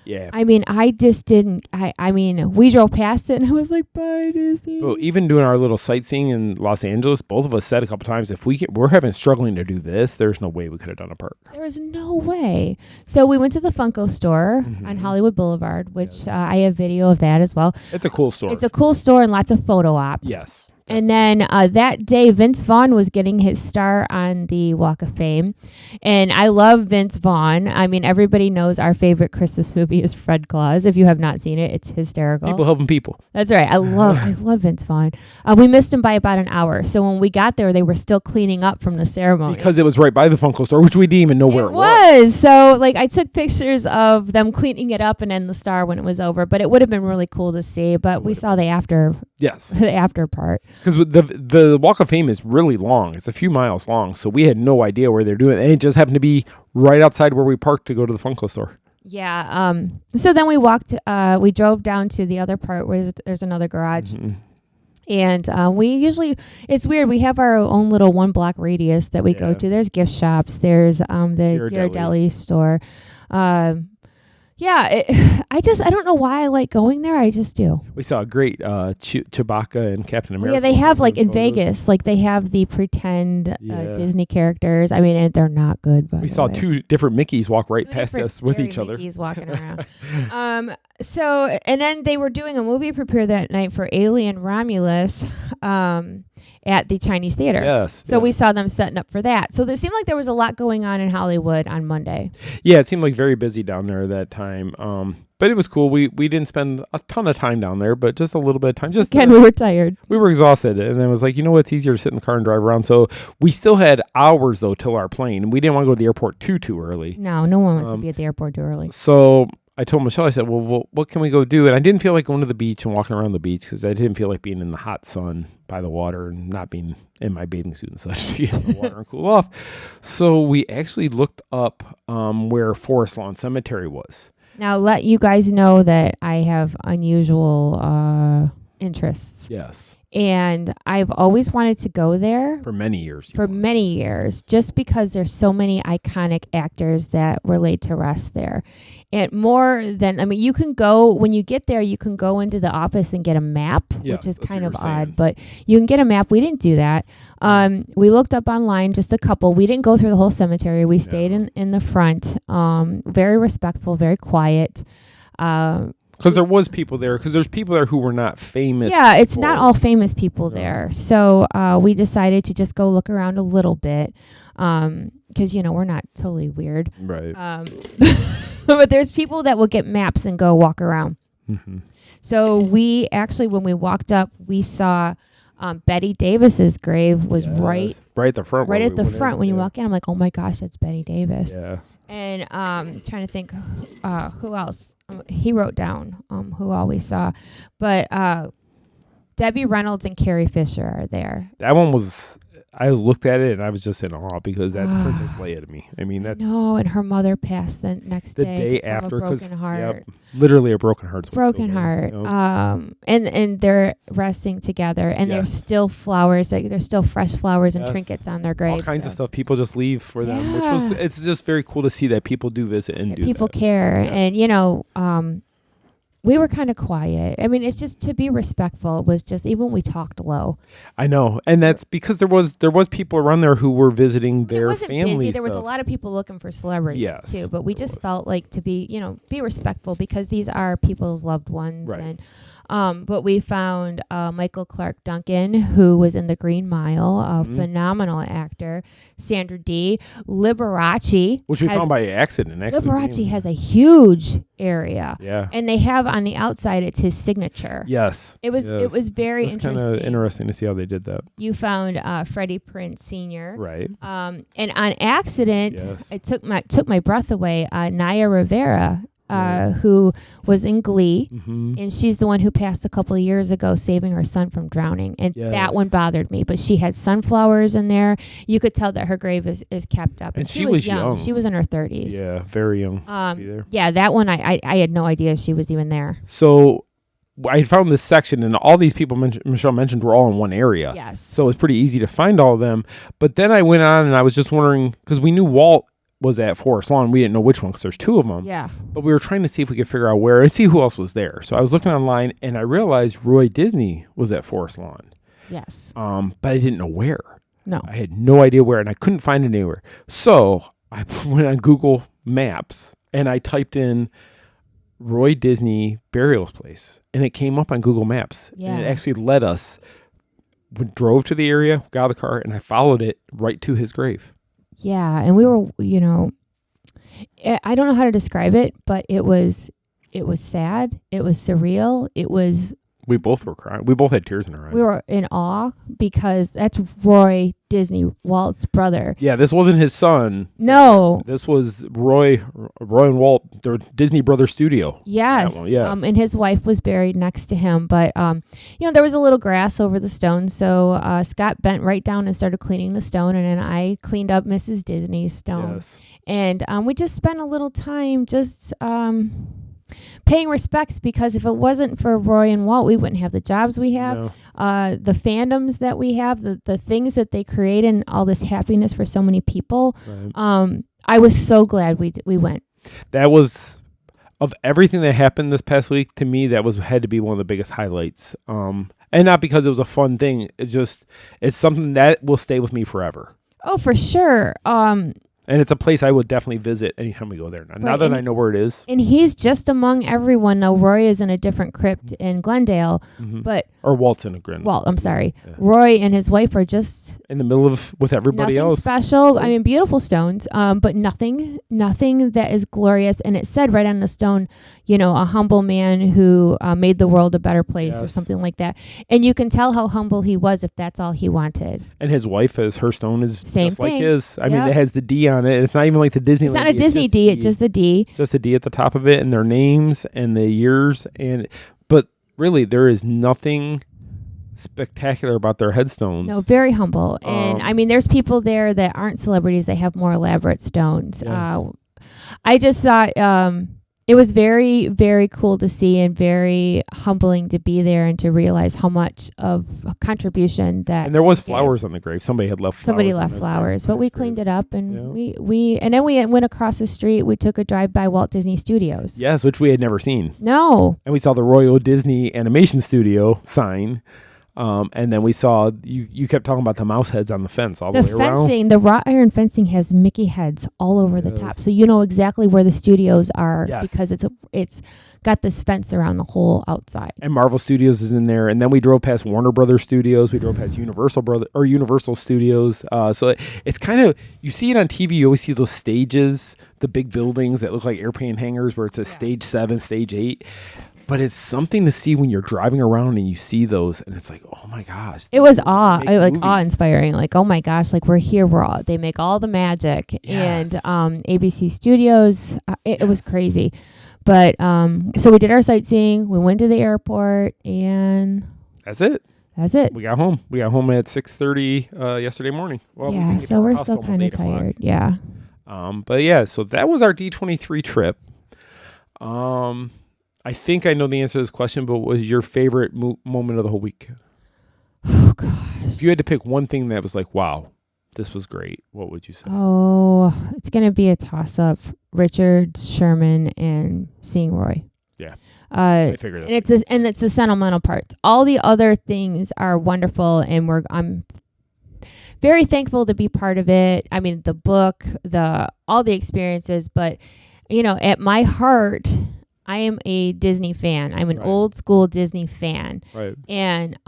Yeah. I mean, I just didn't. I mean, we drove past it and I was like, bye, Disney. Well, even doing our little sightseeing in Los Angeles, both of us said a couple times, if we're struggling to do this, there's no way we could have done a park. There was no way. So we went to the Funko store on Hollywood Boulevard, which I have video of that as well. It's a cool store. It's a cool store and lots of photo ops. Yes. And then that day, Vince Vaughn was getting his star on the Walk of Fame. And I love Vince Vaughn. I mean, everybody knows our favorite Christmas movie is Fred Claus. If you have not seen it, it's hysterical. People helping people. That's right. I love Vince Vaughn. We missed him by about an hour. So when we got there, they were still cleaning up from the ceremony. Because it was right by the Funko store, which we didn't even know where it was. So like I took pictures of them cleaning it up and then the star when it was over. But it would have been really cool to see. But we saw the after. Yes. The after part. Because the Walk of Fame is really long. It's a few miles long. So we had no idea where they're doing it. And it just happened to be right outside where we parked to go to the Funko store. Yeah. So then we we drove down to the other part where there's another garage. Mm-hmm. And we usually, it's weird. We have our own little 1 block radius that we go to. There's gift shops. There's the Ghirardelli store. I don't know why I like going there. I just do. We saw a great Chewbacca and Captain America. Yeah, they have like in Vegas, like they have the pretend Disney characters. I mean, and they're not good. We saw 2 different Mickeys walk right past us with each other. Mickeys walking around. So, and then they were doing a movie premiere that night for Alien Romulus. At the Chinese Theater. Yes. So we saw them setting up for that. So there seemed like there was a lot going on in Hollywood on Monday. Yeah, it seemed like very busy down there at that time. But it was cool. We didn't spend a ton of time down there, but just a little bit of time. Again, we were tired. We were exhausted. And then it was like, it's easier to sit in the car and drive around. So we still had hours, though, till our plane. And we didn't want to go to the airport too early. No one wants to be at the airport too early. So I told Michele, I said, well, what can we go do? And I didn't feel like going to the beach and walking around the beach because I didn't feel like being in the hot sun by the water and not being in my bathing suit and such to get in the water and cool off. So we actually looked up where Forest Lawn Cemetery was. Now, let you guys know that I have unusual interests. Yes. And I've always wanted to go there. For many years. Many years. Just because there's so many iconic actors that were laid to rest there. And more than, you can go, when you get there, you can go into the office and get a map, which is kind of odd. But you can get a map. We didn't do that. We looked up online, just a couple. We didn't go through the whole cemetery. We stayed in the front. Very respectful, very quiet. Because there was people there. Because there's people there who were not famous. Yeah, it's not all famous people there. So we decided to just go look around a little bit. Because, we're not totally weird. Right. But there's people that will get maps and go walk around. Mm-hmm. So we actually, when we walked up, we saw Betty Davis's grave was right at the front. Right at the front. When you walk in, I'm like, oh my gosh, that's Betty Davis. Yeah. And trying to think who else. He wrote down who all we saw. But Debbie Reynolds and Carrie Fisher are there. That one was... I looked at it and I was just in awe because that's Princess Leia to me. I mean, that's... No, and her mother passed the next day. The day after. A broken heart. Yep, literally a broken heart. Broken heart. And they're resting together and there's still flowers. There's still fresh flowers and trinkets on their graves. All kinds of stuff people just leave for them, which was... It's just very cool to see that people do visit and do people that. care. Yes. And, we were kind of quiet. I mean, it's just to be respectful. It was just even we talked low. I know, and that's because there was people around there who were visiting their families. There was a lot of people looking for celebrities too, but we just felt like to be respectful because these are people's loved ones. Right. And but we found Michael Clark Duncan, who was in The Green Mile, a phenomenal actor. Sandra Dee, Liberace, which we found by accident. Liberace has a huge area. Yeah. And they have on the outside, it's his signature. Yes. It was very interesting. It's kind of interesting to see how they did that. You found Freddie Prinze Sr. Right. And on accident, it took my breath away. Naya Rivera, who was in Glee, and she's the one who passed a couple of years ago saving her son from drowning. And that one bothered me. But she had sunflowers in there. You could tell that her grave is kept up. And she was young. She was in her 30s. Yeah, very young. Yeah, that one, I had no idea she was even there. So I found this section, and all these people Michele mentioned were all in one area. Yes. So it's pretty easy to find all of them. But then I went on, and I was just wondering, because we knew Walt was at Forest Lawn. We didn't know which one because there's two of them. Yeah. But we were trying to see if we could figure out where and see who else was there. So I was looking online and I realized Roy Disney was at Forest Lawn. Yes. But I didn't know where. No. I had no idea where, and I couldn't find it anywhere. So I went on Google Maps and I typed in Roy Disney burial place, and it came up on Google Maps. Yeah. And it actually led us. We drove to the area, got out of the car, and I followed it right to his grave. Yeah, and we were, I don't know how to describe it, but it was sad. It was surreal. We both were crying. We both had tears in our eyes. We were in awe because that's Roy Disney, Walt's brother. Yeah, this wasn't his son. No. This was Roy and Walt, their Disney Brothers studio. Yes. Yes. And his wife was buried next to him. But, there was a little grass over the stone. So Scott bent right down and started cleaning the stone. And then I cleaned up Mrs. Disney's stone. Yes. And we just spent a little time just paying respects, because if it wasn't for Roy and Walt, we wouldn't have the jobs we have, the fandoms that we have, the things that they create, and all this happiness for so many people. Right. I was so glad we went. That was, of everything that happened this past week, to me, had to be one of the biggest highlights. And not because it was a fun thing. It's something that will stay with me forever. Oh, for sure. And it's a place I would definitely visit anytime we go there. Now that I know where it is. And he's just among everyone. Now, Roy is in a different crypt in Glendale, or Walt's in a Glendale. Walt, I'm sorry. Yeah. Roy and his wife are just in the middle with everybody else. Special. I mean, beautiful stones, but nothing that is glorious. And it said right on the stone, a humble man who made the world a better place, or something like that. And you can tell how humble he was if that's all he wanted. And his wife, her stone is same just thing. Like his. I mean, it has the D on it. It's not even like the Disneyland. It's not a Disney D. It's just a D. Just a D at the top of it, and their names and the years. But really, there is nothing spectacular about their headstones. No, very humble. And I mean, there's people there that aren't celebrities that have more elaborate stones. Yes. I just thought it was very, very cool to see, and very humbling to be there and to realize how much of a contribution that. And there was flowers on the grave. Somebody had left flowers. Somebody left flowers, but we cleaned it up, and and then we went across the street. We took a drive by Walt Disney Studios. Yes, which we had never seen. No. And we saw the Royal Disney Animation Studio sign. And then we saw, you kept talking about the mouse heads on the fence all the way around. The wrought iron fencing has Mickey heads all over the top. So you know exactly where the studios are, because it's got this fence around the whole outside. And Marvel Studios is in there. And then we drove past Warner Brothers Studios. We drove past Universal Studios. So it's kind of, you see it on TV, you always see those stages, the big buildings that look like airplane hangars where it says stage 7, stage 8. But it's something to see when you're driving around and you see those, and it's like, oh my gosh! It was awe-inspiring. Like, oh my gosh! Like, we're here. They make all the magic, and ABC Studios. It was crazy, but so we did our sightseeing. We went to the airport, and that's it. We got home. We got home at 6:30 yesterday morning. Well, so we're still kind of tired. Yeah. But yeah, so that was our D23 trip. I think I know the answer to this question, but what was your favorite moment of the whole week? Oh, gosh. If you had to pick one thing that was like, wow, this was great, what would you say? Oh, it's going to be a toss-up. Richard Sherman and seeing Roy. Yeah. I figured that. And it's the sentimental parts. All the other things are wonderful, and I'm very thankful to be part of it. I mean, the book, all the experiences, but, at my heart, I am a Disney fan. I'm an old school Disney fan. Right. And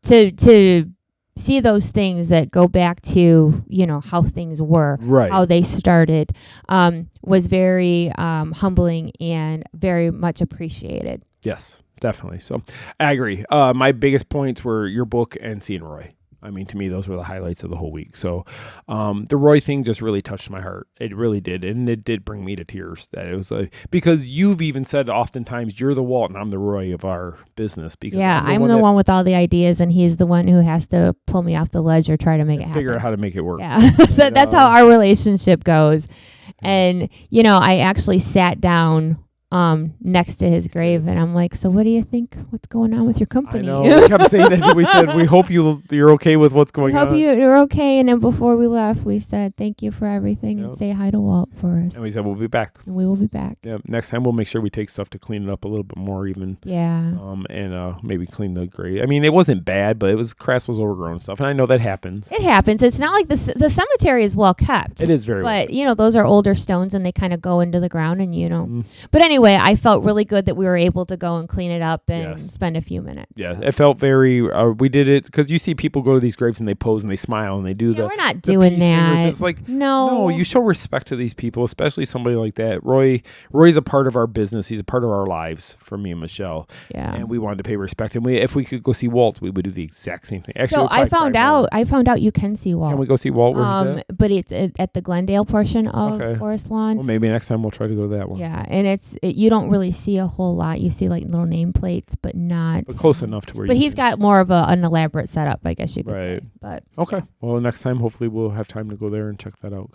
to see those things that go back to, how things were, how they started, was very humbling and very much appreciated. Yes, definitely. So I agree. My biggest points were your book and seeing Roy. I mean, to me, those were the highlights of the whole week. So the Roy thing just really touched my heart. It really did. And it did bring me to tears. That it was because you've even said oftentimes you're the Walt and I'm the Roy of our business. Because I'm the one with all the ideas, and he's the one who has to pull me off the ledge or try to make it happen. Figure out how to make it work. Yeah. So that's how our relationship goes. And, I actually sat down next to his grave, and I'm like, so what do you think? What's going on with your company? I know. We kept saying that. We said, we hope you're okay with what's going on. Hope you're okay. And then before we left, we said, thank you for everything and say hi to Walt for us. And we said, we'll be back. And we will be back. Yeah. Next time, we'll make sure we take stuff to clean it up a little bit more even. Yeah. And maybe clean the grave. I mean, it wasn't bad, but grass was overgrown and stuff. And I know that happens. It happens. It's not like the cemetery is well kept. It is very well kept. But, those are older stones and they kind of go into the ground and, But anyway, I felt really good that we were able to go and clean it up and spend a few minutes. Yeah, it felt very, we did it because you see people go to these graves and they pose and they smile and they do we're not doing that. Fingers. It's like, no, you show respect to these people, especially somebody like that. Roy's a part of our business. He's a part of our lives for me and Michelle. Yeah. And we wanted to pay respect. And if we could go see Walt, we would do the exact same thing. Actually, so I found out you can see Walt. Can we go see Walt? Where is that? But it's at the Glendale portion of Forest Lawn. Well, maybe next time we'll try to go to that one. Yeah, and you don't really see a whole lot. You see like little nameplates, but not. But close enough to where. But he's got more of an elaborate setup, I guess you could say. But okay, well, next time hopefully we'll have time to go there and check that out.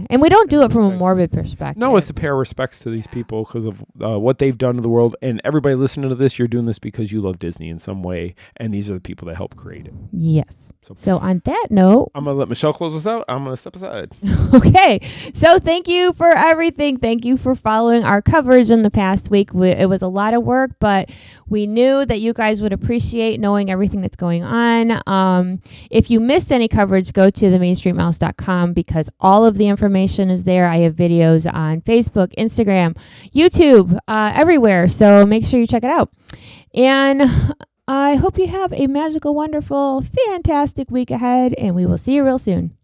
And we don't do it from a morbid perspective. No, it's to pay our respects to these people because of what they've done to the world. And everybody listening to this, you're doing this because you love Disney in some way, and these are the people that help create it. Yes. So on that note, I'm gonna let Michelle close us out. I'm gonna step aside. Okay. So thank you for everything. Thank you for following our coverage in the past week. It was a lot of work, but we knew that you guys would appreciate knowing everything that's going on. If you missed any coverage, go to themainstreetmouse.com because all of the information is there. I have videos on Facebook, Instagram, YouTube, everywhere. So make sure you check it out. And I hope you have a magical, wonderful, fantastic week ahead, and we will see you real soon.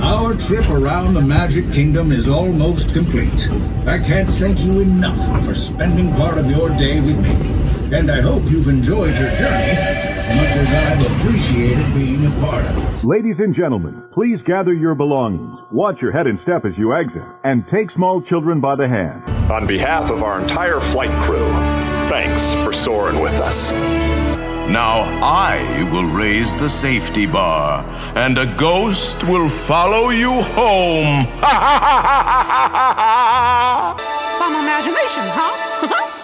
Our trip around the Magic Kingdom is almost complete. I can't thank you enough for spending part of your day with me. And I hope you've enjoyed your journey as much as I've appreciated being a part of it. Ladies and gentlemen, please gather your belongings. Watch your head and step as you exit, and take small children by the hand. On behalf of our entire flight crew, thanks for soaring with us. Now I will raise the safety bar, and a ghost will follow you home. Some imagination, huh?